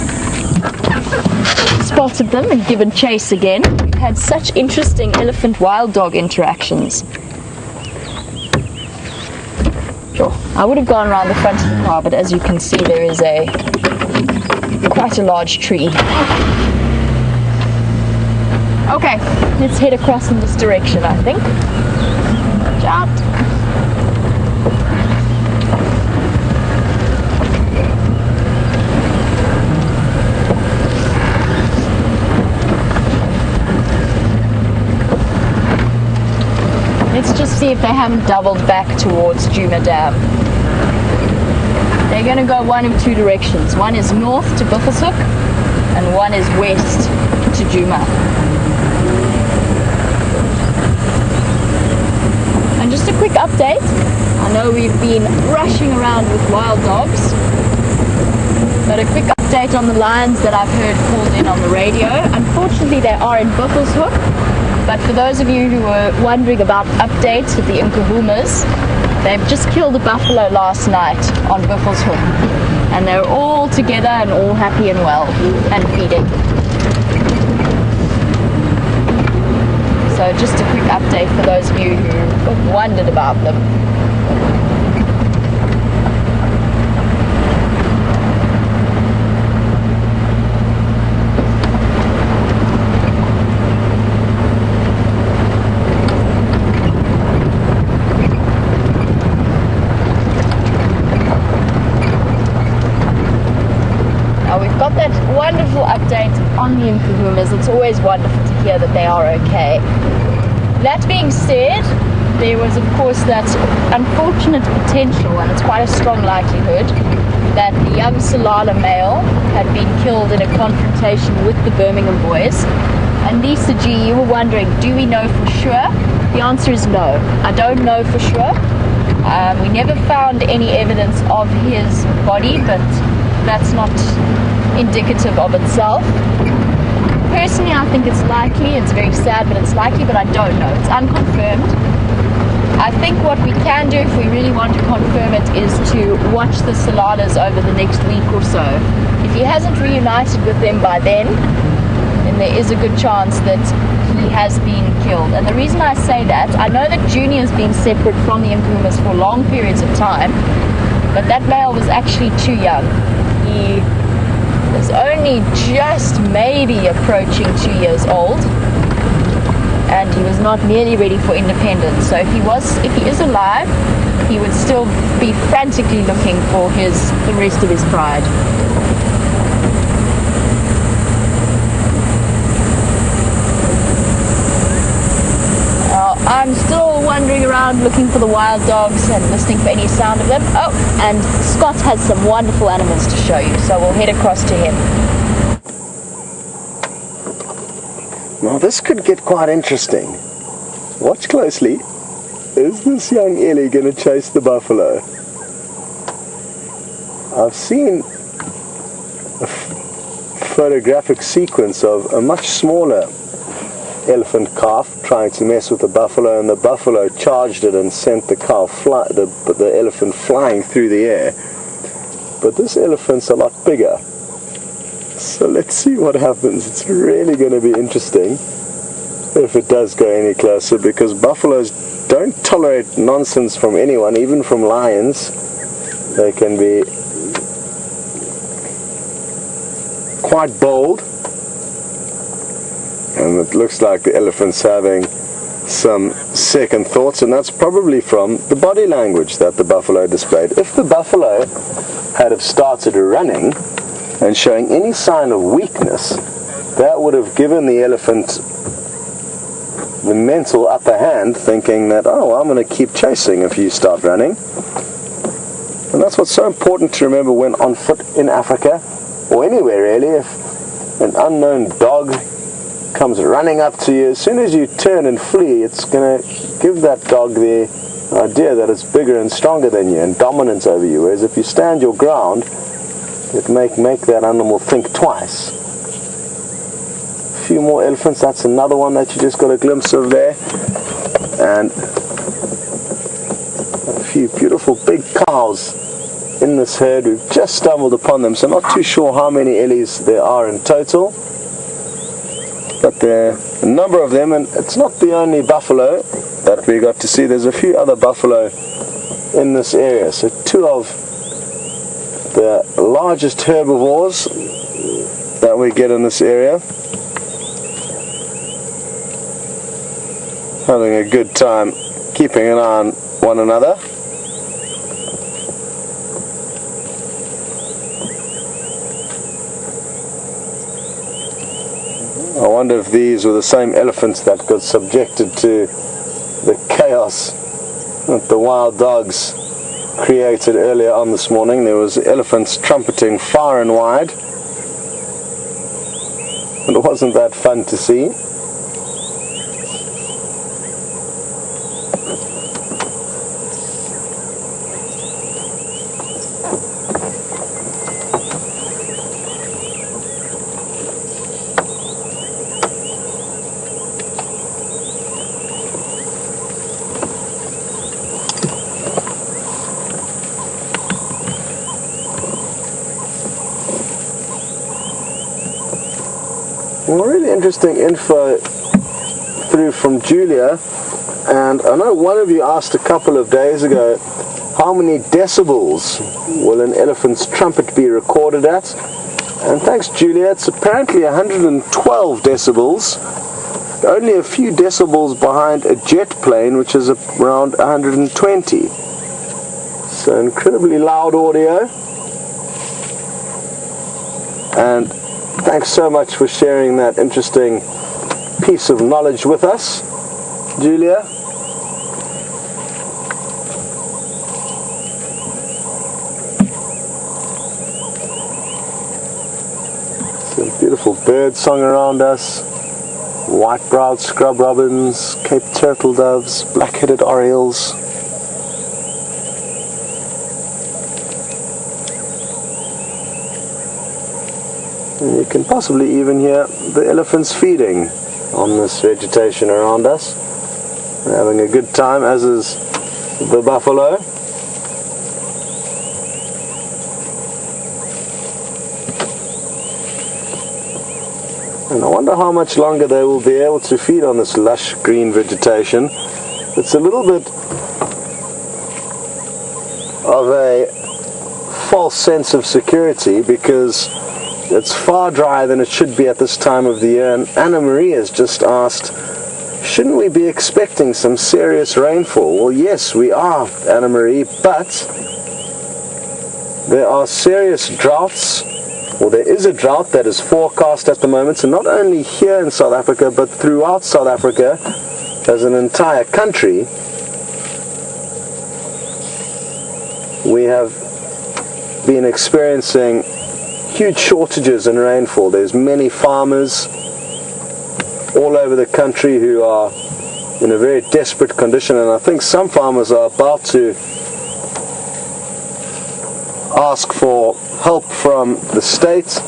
Spotted them and given chase again. We've had such interesting elephant wild dog interactions. Sure, I would have gone around the front of the car, but as you can see there is quite a large tree. Okay, let's head across in this direction, I think. Watch out. Let's just see if they haven't doubled back towards Djuma Dam. They're going to go one of two directions. One is north to Buffelshoek and one is west to Djuma. And just a quick update. I know we've been rushing around with wild dogs, but a quick update on the lions that I've heard called in on the radio. Unfortunately, they are in Buffelshoek. But for those of you who were wondering about updates with the Nkuhumas, they've just killed a buffalo last night on Buffelshoek. And they're all together and all happy and well and feeding. So just a quick update for those of you who wondered about them. on the Nkuhumas. It's always wonderful to hear that they are okay. That being said, there was of course that unfortunate potential, and it's quite a strong likelihood, that the young Salala male had been killed in a confrontation with the Birmingham boys. And Lisa G, you were wondering, do we know for sure? The answer is no. I don't know for sure. We never found any evidence of his body, but that's not indicative of itself. Personally, I think it's likely. It's very sad, but it's likely, but I don't know. It's unconfirmed. I think what we can do, if we really want to confirm it, is to watch the Saladas over the next week or so. If he hasn't reunited with them by then there is a good chance that he has been killed. And the reason I say that, I know that Junior's been separate from the Nkuhumas for long periods of time, but that male was actually too young. He was only just maybe approaching 2 years old, and he was not nearly ready for independence. So if he is alive, he would still be frantically looking for the rest of his pride. I'm still wandering around looking for the wild dogs and listening for any sound of them. Oh, and Scott has some wonderful animals to show you, so we'll head across to him. Now this could get quite interesting. Watch closely. Is this young Ellie going to chase the buffalo? I've seen a photographic sequence of a much smaller elephant calf trying to mess with the buffalo, and the buffalo charged it and sent the the elephant flying through the air. But this elephant's a lot bigger. So let's see what happens. It's really going to be interesting if it does go any closer, because buffaloes don't tolerate nonsense from anyone, even from lions. They can be quite bold. And it looks like the elephant's having some second thoughts, and that's probably from the body language that the buffalo displayed. If the buffalo had have started running and showing any sign of weakness, that would have given the elephant the mental upper hand, thinking that, oh, I'm going to keep chasing if you start running. And that's what's so important to remember when on foot in Africa, or anywhere really. If an unknown dog comes running up to you, as soon as you turn and flee, it's going to give that dog the idea that it's bigger and stronger than you and dominant over you. Whereas if you stand your ground, it make that animal think twice. A few more elephants. That's another one that you just got a glimpse of there, and a few beautiful big cows in this herd. We've just stumbled upon them, so not too sure how many Ellies there are in total. But there are a number of them, and it's not the only buffalo that we got to see. There's a few other buffalo in this area. So two of the largest herbivores that we get in this area, having a good time keeping an eye on one another. I wonder if these were the same elephants that got subjected to the chaos that the wild dogs created earlier on this morning. There was elephants trumpeting far and wide. And wasn't that fun to see? Well, really interesting info through from Julia, and I know one of you asked a couple of days ago, how many decibels will an elephant's trumpet be recorded at? And thanks, Julia, it's apparently 112 decibels, only a few decibels behind a jet plane, which is around 120. So incredibly loud audio. And Thanks so much for sharing that interesting piece of knowledge with us, Julia. Some beautiful bird song around us. White-browed scrub robins, Cape turtle doves, black-headed orioles. And you can possibly even hear the elephants feeding on this vegetation around us. They're having a good time, as is the buffalo. And I wonder how much longer they will be able to feed on this lush green vegetation. It's a little bit of a false sense of security because it's far drier than it should be at this time of the year. And Anna Marie has just asked, shouldn't we be expecting some serious rainfall? Well, yes, we are, Anna Marie, but there are serious droughts. Well, there is a drought that is forecast at the moment, and not only here in South Africa, but throughout South Africa as an entire country. We have been experiencing huge shortages in rainfall. There's many farmers all over the country who are in a very desperate condition, and I think some farmers are about to ask for help from the state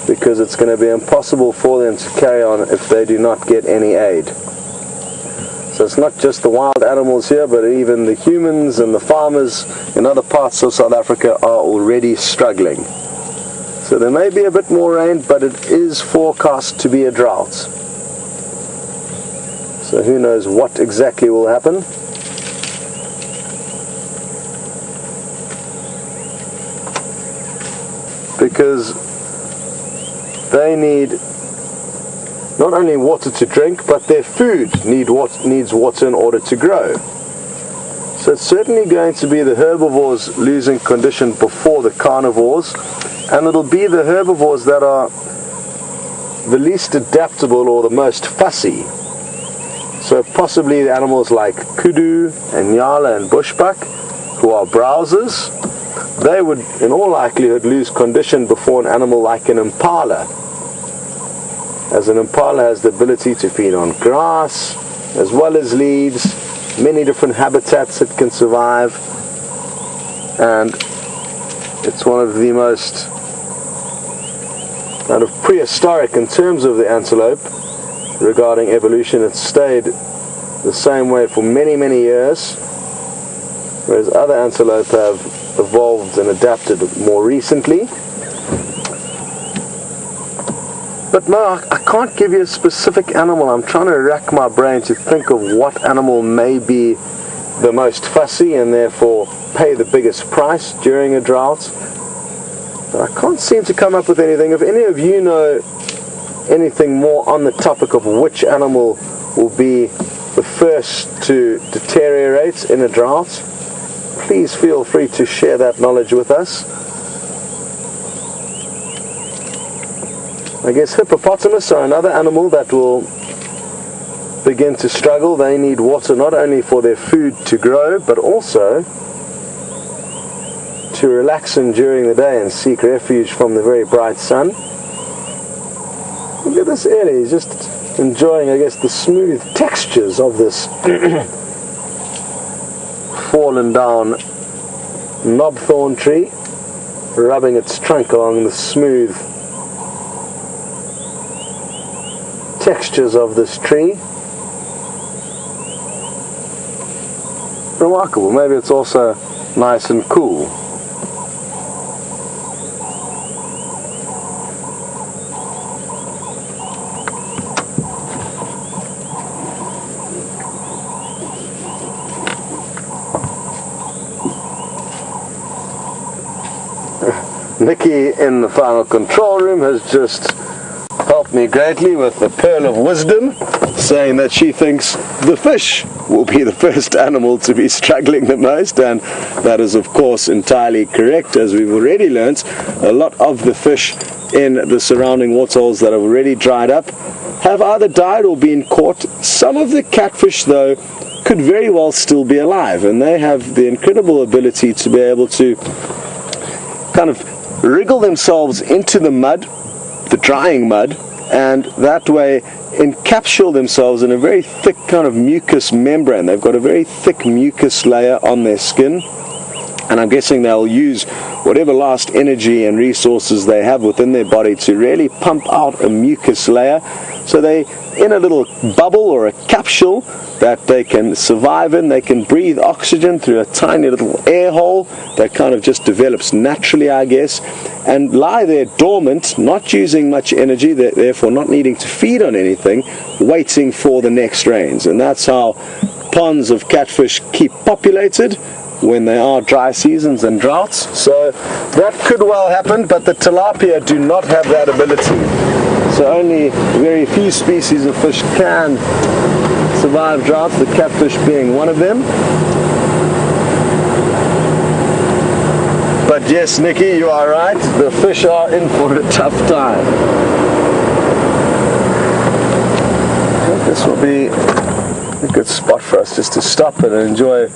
because it's going to be impossible for them to carry on if they do not get any aid. So it's not just the wild animals here, but even the humans and the farmers in other parts of South Africa are already struggling. So there may be a bit more rain, but it is forecast to be a drought. So who knows what exactly will happen. Because they need not only water to drink, but their food needs water in order to grow. So it's certainly going to be the herbivores losing condition before the carnivores, and it'll be the herbivores that are the least adaptable or the most fussy. So possibly the animals like kudu and nyala and bushbuck, who are browsers, they would in all likelihood lose condition before an animal like an impala, as an impala has the ability to feed on grass as well as leaves, many different habitats it can survive, and it's one of the most kind of prehistoric in terms of the antelope regarding evolution. It's stayed the same way for many years, whereas other antelope have evolved and adapted more recently. But no, I can't give you a specific animal. I'm trying to rack my brain to think of what animal may be the most fussy and therefore pay the biggest price during a drought. But I can't seem to come up with anything. If any of you know anything more on the topic of which animal will be the first to deteriorate in a drought, please feel free to share that knowledge with us. I guess hippopotamus are another animal that will begin to struggle. They need water not only for their food to grow, but also to relax in during the day and seek refuge from the very bright sun. Look at this area, he's just enjoying, I guess, the smooth textures of this fallen down knobthorn tree, rubbing its trunk along the smooth textures of this tree. Remarkable. Maybe it's also nice and cool. Nikki in the final control room has just helped me greatly with the pearl of wisdom, saying that she thinks the fish will be the first animal to be struggling the most, and that is of course entirely correct. As we've already learnt, a lot of the fish in the surrounding waterholes that have already dried up have either died or been caught. Some of the catfish, though, could very well still be alive, and they have the incredible ability to be able to kind of wriggle themselves into the mud, the drying mud, and that way encapsulate themselves in a very thick kind of mucus membrane. They've got a very thick mucus layer on their skin, and I'm guessing they'll use whatever last energy and resources they have within their body to really pump out a mucus layer, so they in a little bubble or a capsule that they can survive in. They can breathe oxygen through a tiny little air hole that kind of just develops naturally, I guess, and lie there dormant, not using much energy, therefore not needing to feed on anything, waiting for the next rains. And that's how ponds of catfish keep populated when there are dry seasons and droughts. So that could well happen, but the tilapia do not have that ability. So only very few species of fish can survive droughts, the catfish being one of them. But yes, Nikki, you are right, the fish are in for a tough time. This will be a good spot for us just to stop and enjoy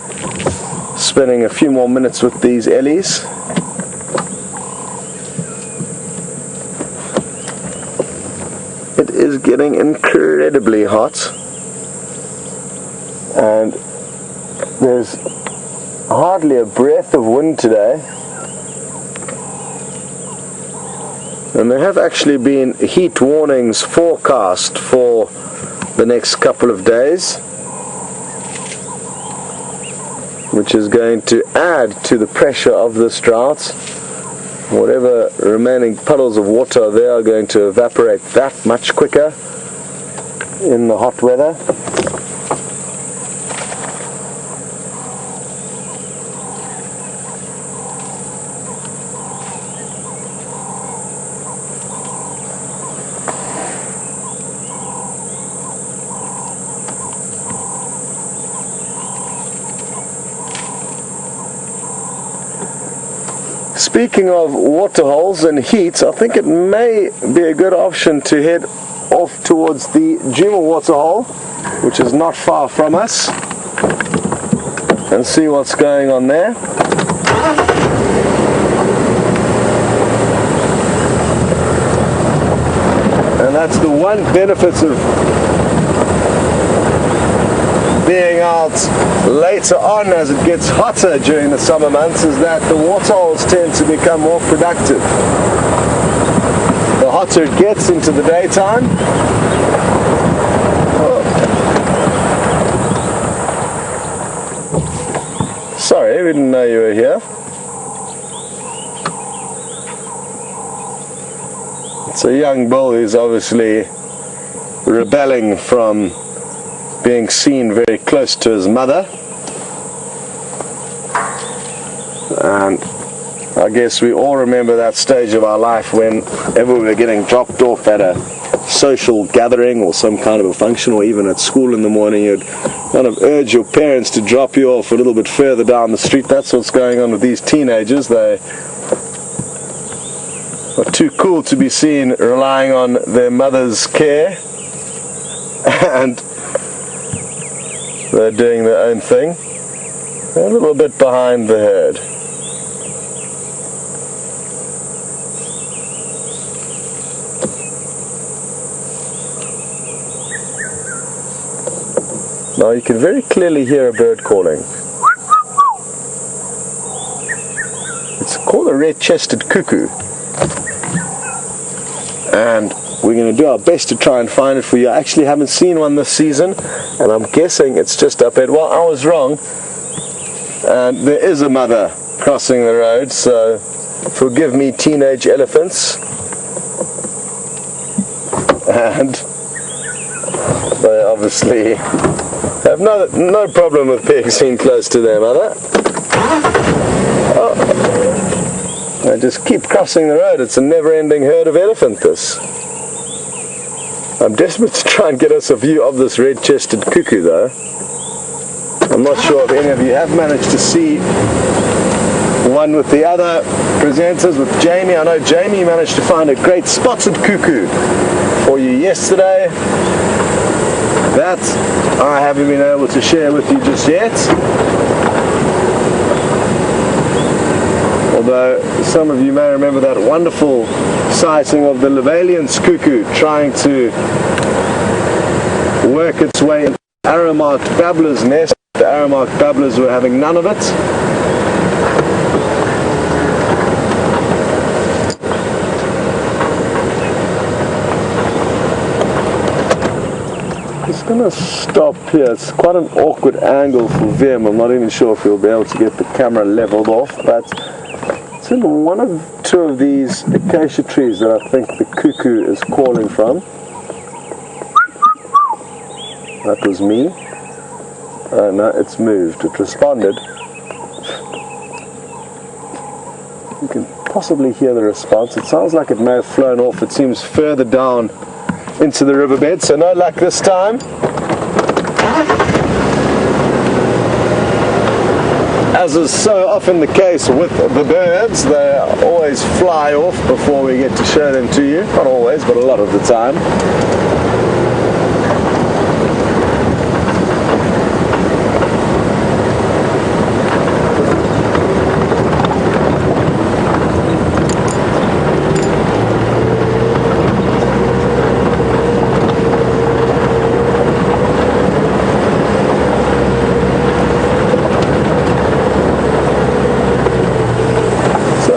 spending a few more minutes with these ellies. It is getting incredibly hot, and there's hardly a breath of wind today, and there have actually been heat warnings forecast for the next couple of days, which is going to add to the pressure of this drought. Whatever remaining puddles of water are there are going to evaporate that much quicker in the hot weather. Speaking of waterholes and heat, I think it may be a good option to head off towards the Djuma waterhole, which is not far from us, and see what's going on there. And that's the one benefit of being out later on as it gets hotter during the summer months, is that the waterholes tend to become more productive. The hotter it gets into the daytime, sorry, we didn't know you were here. It's a young bull who's obviously rebelling from being seen very close to his mother, and I guess we all remember that stage of our life whenever we were getting dropped off at a social gathering or some kind of a function, or even at school in the morning, you'd kind of urge your parents to drop you off a little bit further down the street. That's what's going on with these teenagers. They are too cool to be seen relying on their mother's care, and they're doing their own thing. They're a little bit behind the herd. Now you can very clearly hear a bird calling. It's called a red-chested cuckoo, and we're going to do our best to try and find it for you. I actually haven't seen one this season, and I'm guessing it's just up ahead. Well, I was wrong, and there is a mother crossing the road, so forgive me, teenage elephants. And they obviously have no problem with being seen close to their mother. Oh. They just keep crossing the road. It's a never-ending herd of elephant, this. I'm desperate to try and get us a view of this red-chested cuckoo, though. I'm not sure if any of you have managed to see one with the other presenters, with Jamie. I know Jamie managed to find a great spotted cuckoo for you yesterday. That I haven't been able to share with you just yet. Although some of you may remember that wonderful sighting of the Levallian's cuckoo trying to work its way into the arrow-marked babbler's nest. The arrow-marked babblers were having none of it. Just going to stop here. It's quite an awkward angle for Vim. I'm not even sure if we'll be able to get the camera leveled off, but it's in one of two of these acacia trees that I think the cuckoo is calling from. That was me. No, it's moved. It responded. You can possibly hear the response. It sounds like it may have flown off. It seems further down into the riverbed, so no luck this time. As is so often the case with the birds, they always fly off before we get to show them to you. Not always, but a lot of the time.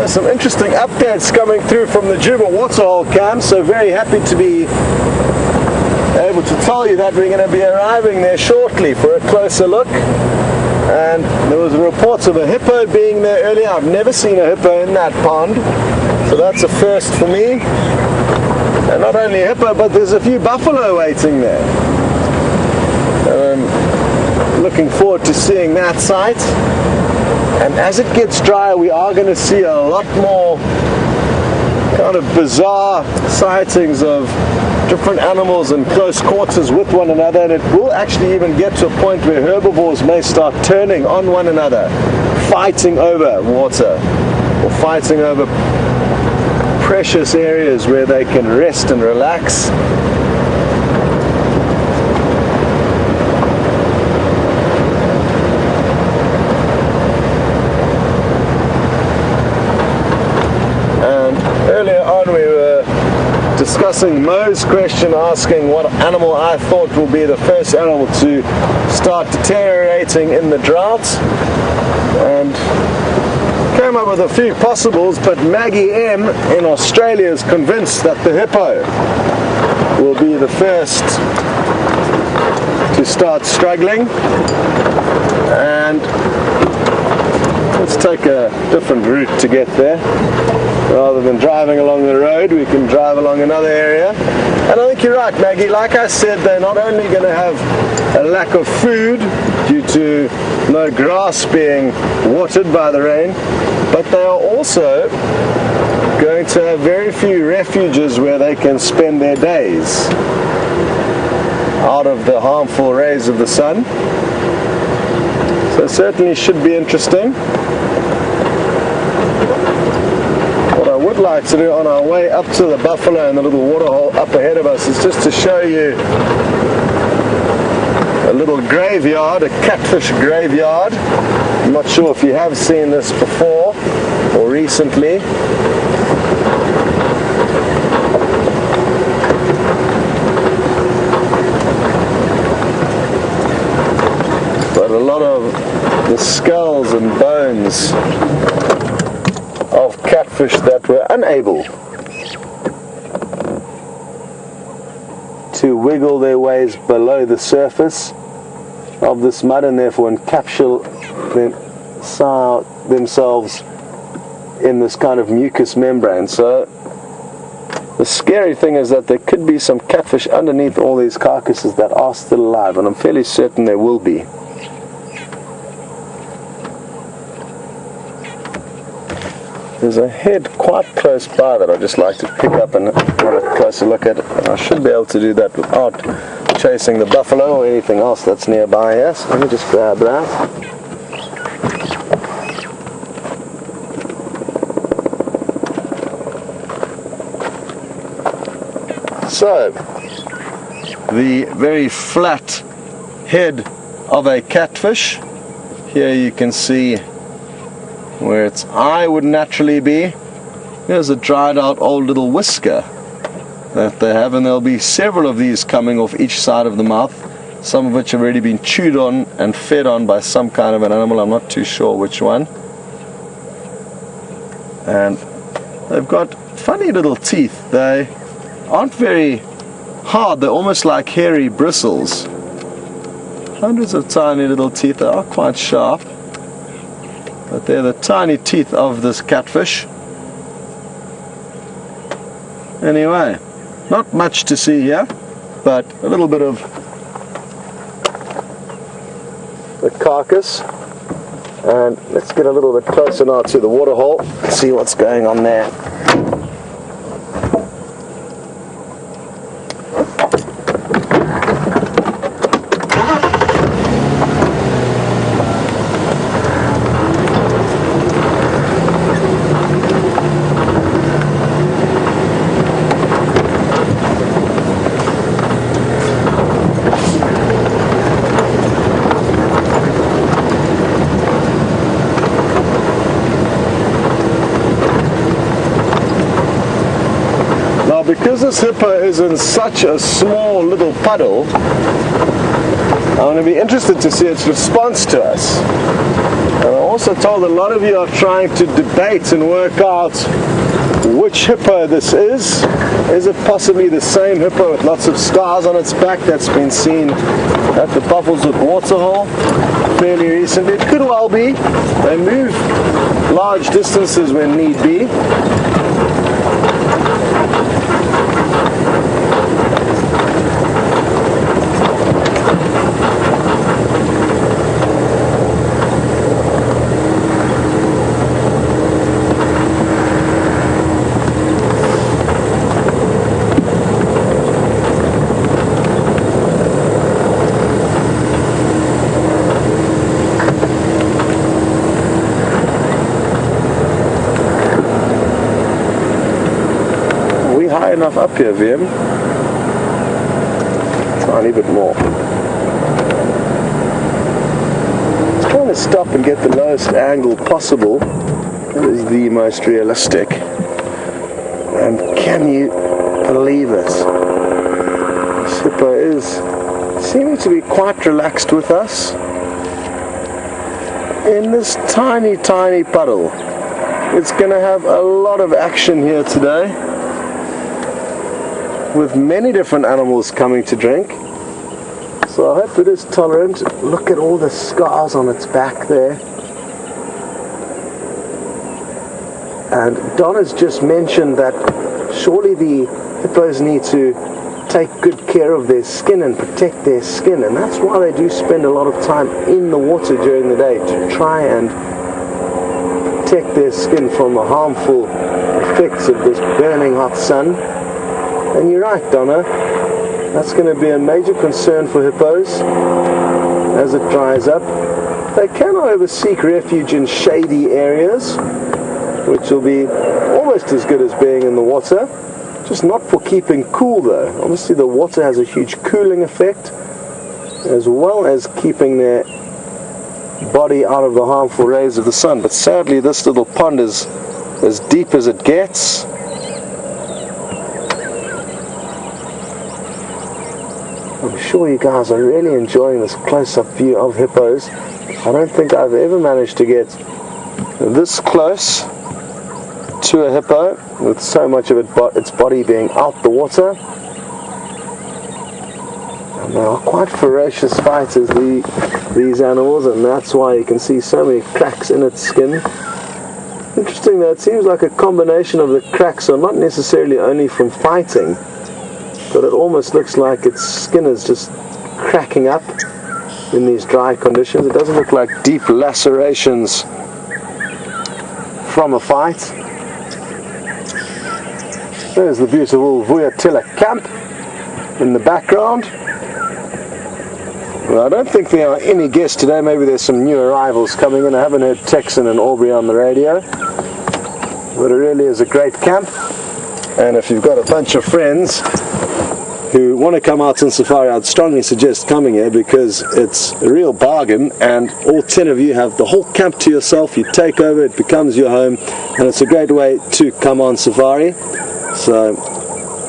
Some interesting updates coming through from the Djuma waterhole camp, so very happy to be able to tell you that we're going to be arriving there shortly for a closer look. And there was reports of a hippo being there earlier. I've never seen a hippo in that pond, so that's a first for me. And not only a hippo, but there's a few buffalo waiting there. Looking forward to seeing that sight. And as it gets drier, we are going to see a lot more kind of bizarre sightings of different animals in close quarters with one another, and it will actually even get to a point where herbivores may start turning on one another, fighting over water or fighting over precious areas where they can rest and relax. Discussing Mo's question, asking what animal I thought will be the first animal to start deteriorating in the drought, and came up with a few possibles, but Maggie M in Australia is convinced that the hippo will be the first to start struggling. And let's take a different route to get there. Rather than driving along the road, we can drive along another area. And I think you're right, Maggie. Like I said, they're not only going to have a lack of food due to no grass being watered by the rain, but they are also going to have very few refuges where they can spend their days out of the harmful rays of the sun. So it certainly should be interesting. Would like to do on our way up to the buffalo and the little waterhole up ahead of us is just to show you a little graveyard, a catfish graveyard. I'm not sure if you have seen this before or recently. But a lot of the skulls and bones of catfish that were unable to wiggle their ways below the surface of this mud, and therefore encapsulate themselves in this kind of mucus membrane. So the scary thing is that there could be some catfish underneath all these carcasses that are still alive, and I'm fairly certain there will be. There's a head quite close by that I'd just like to pick up and have a closer look at. And I should be able to do that without chasing the buffalo or anything else that's nearby. Yes, let me just grab that. So, the very flat head of a catfish. Here you can see where its eye would naturally be. Here's a dried out old little whisker that they have, and there'll be several of these coming off each side of the mouth, some of which have already been chewed on and fed on by some kind of an animal. I'm not too sure which one. And they've got funny little teeth. They aren't very hard, they're almost like hairy bristles. Hundreds of tiny little teeth. They are quite sharp, but they're the tiny teeth of this catfish. Anyway, not much to see here, but a little bit of the carcass. And let's get a little bit closer now to the water hole and see what's going on there. Because this hippo is in such a small little puddle, I'm going to be interested to see its response to us. And I'm also told a lot of you are trying to debate and work out which hippo this is. Is it possibly the same hippo with lots of scars on its back that's been seen at the Buffelshoek waterhole fairly recently? It could well be. They move large distances when need be. High enough up here, Vim. Tiny bit more. Just trying to stop and get the lowest angle possible. That is the most realistic. And can you believe it? This hippo is seeming to be quite relaxed with us in this tiny, tiny puddle. It's going to have a lot of action here today, with many different animals coming to drink. So I hope it is tolerant. Look at all the scars on its back there. And Don has just mentioned that surely the hippos need to take good care of their skin and protect their skin, and that's why they do spend a lot of time in the water during the day, to try and protect their skin from the harmful effects of this burning hot sun. And you're right, Donna, that's going to be a major concern for hippos as it dries up. They can, however, seek refuge in shady areas, which will be almost as good as being in the water, just not for keeping cool though. Obviously the water has a huge cooling effect, as well as keeping their body out of the harmful rays of the sun. But sadly this little pond is as deep as it gets. I'm sure you guys are really enjoying this close-up view of hippos. I don't think I've ever managed to get this close to a hippo with so much of its body being out the water. And they are quite ferocious fighters, these animals, and that's why you can see so many cracks in its skin. Interesting though, it seems like a combination of the cracks are not necessarily only from fighting, but it almost looks like its skin is just cracking up in these dry conditions. It doesn't look like deep lacerations from a fight. There's the beautiful Vuyatilla camp in the background. Well, I don't think there are any guests today. Maybe there's some new arrivals coming in. I haven't heard Texan and Aubrey on the radio, but it really is a great camp. And if you've got a bunch of friends who want to come out on safari, I'd strongly suggest coming here because it's a real bargain, and all 10 of you have the whole camp to yourself. You take over, it becomes your home, and it's a great way to come on safari. So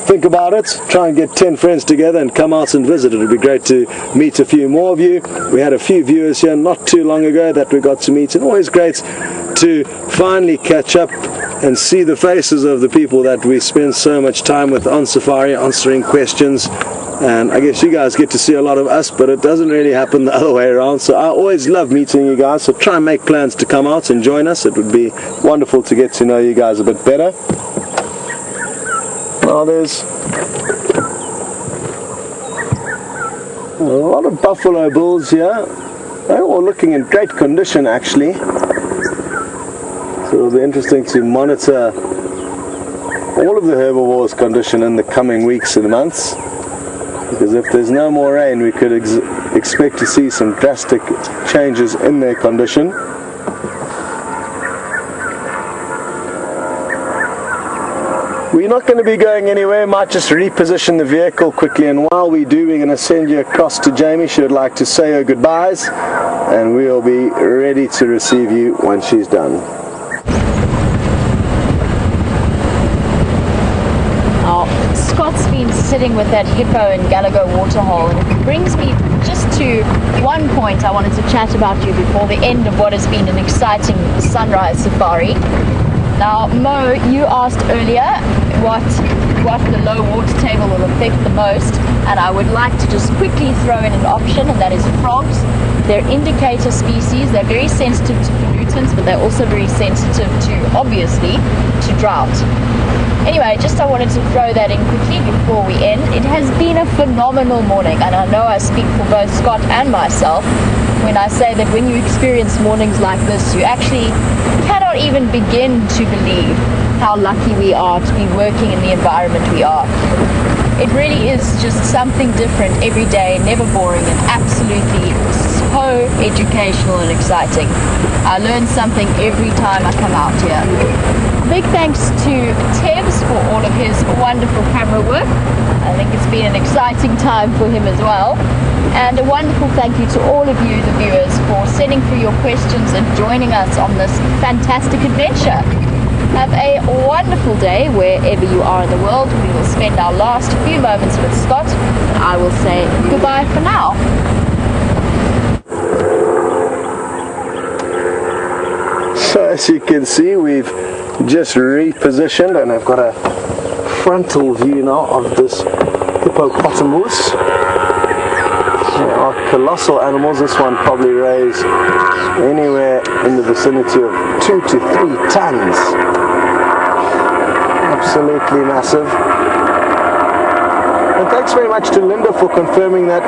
think about it, try and get 10 friends together and come out and visit. It would be great to meet a few more of you. We had a few viewers here not too long ago that we got to meet, and always great to finally catch up and see the faces of the people that we spend so much time with on safari, answering questions. And I guess you guys get to see a lot of us, but it doesn't really happen the other way around. So I always love meeting you guys, so try and make plans to come out and join us. It would be wonderful to get to know you guys a bit better. Well, there's a lot of buffalo bulls here. They're all looking in great condition actually. So it'll be interesting to monitor all of the herbivores' condition in the coming weeks and months, because if there's no more rain we could expect to see some drastic changes in their condition. We're not going to be going anywhere, might just reposition the vehicle quickly, and while we do, we're going to send you across to Jamie. She would like to say her goodbyes, and we'll be ready to receive you when she's done. Scott's been sitting with that hippo in Gallagher waterhole, and it brings me just to one point I wanted to chat about you before the end of what has been an exciting sunrise safari. Now, Mo, you asked earlier what the low water table will affect the most, and I would like to just quickly throw in an option, and that is frogs. They're indicator species. They're very sensitive to pollutants, but they're also very sensitive to, obviously, to drought. Anyway, just I wanted to throw that in quickly before we end. It has been a phenomenal morning, and I know I speak for both Scott and myself when I say that when you experience mornings like this, you actually cannot even begin to believe how lucky we are to be working in the environment we are. It really is just something different every day, never boring, and absolutely so educational and exciting. I learn something every time I come out here. Big thanks to Tevs for all of his wonderful camera work. I think it's been an exciting time for him as well. And a wonderful thank you to all of you, the viewers, for sending through your questions and joining us on this fantastic adventure. Have a wonderful day wherever you are in the world. We will spend our last few moments with Scott, and I will say goodbye for now. So as you can see, we've just repositioned, and I've got a frontal view now of this hippopotamus. They are colossal animals. This one probably weighs anywhere in the vicinity of 2 to 3 tons. Absolutely massive. And thanks very much to Linda for confirming that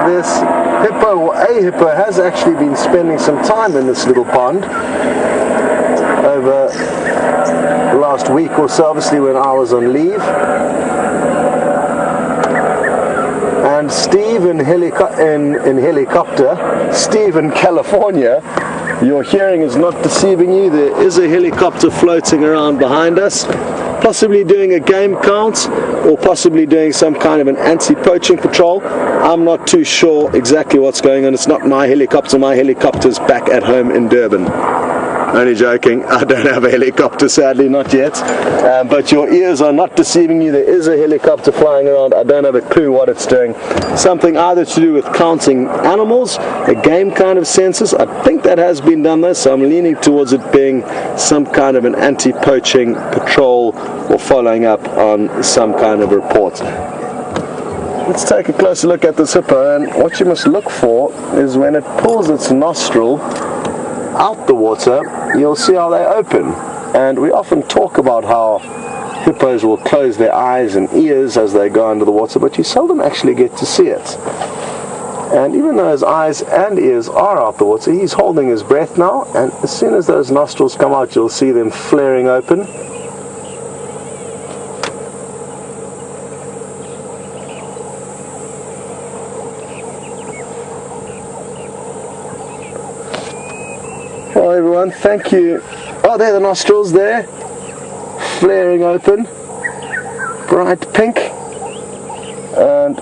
this hippo, or a hippo, has actually been spending some time in this little pond over the last week or so, obviously when I was on leave. And Steve in helicopter, Steve in California, your hearing is not deceiving you. There is a helicopter floating around behind us, possibly doing a game count or possibly doing some kind of an anti-poaching patrol. I'm not too sure exactly what's going on. It's not my helicopter. My helicopter's back at home in Durban. Only joking, I don't have a helicopter, sadly, not yet. But your ears are not deceiving you. There is a helicopter flying around. I don't have a clue what it's doing. Something either to do with counting animals, a game kind of census. I think that has been done though, so I'm leaning towards it being some kind of an anti-poaching patrol or following up on some kind of report. Let's take a closer look at this hippo, and what you must look for is when it pulls its nostril out the water, you'll see how they open. And we often talk about how hippos will close their eyes and ears as they go under the water, but you seldom actually get to see it. And even though his eyes and ears are out the water, he's holding his breath now, and as soon as those nostrils come out, you'll see them flaring open. Well, everyone, thank you. Oh, there are the nostrils there, flaring open, bright pink. And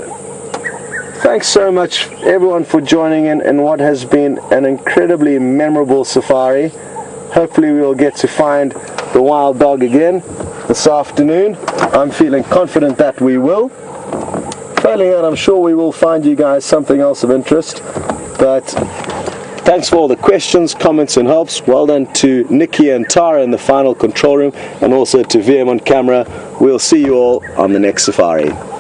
thanks so much everyone for joining in what has been an incredibly memorable safari. Hopefully we'll get to find the wild dog again this afternoon. I'm feeling confident that we will. Failing that, I'm sure we will find you guys something else of interest. But thanks for all the questions, comments and helps. Well done to Nikki and Tara in the final control room, and also to VM on camera. We'll see you all on the next safari.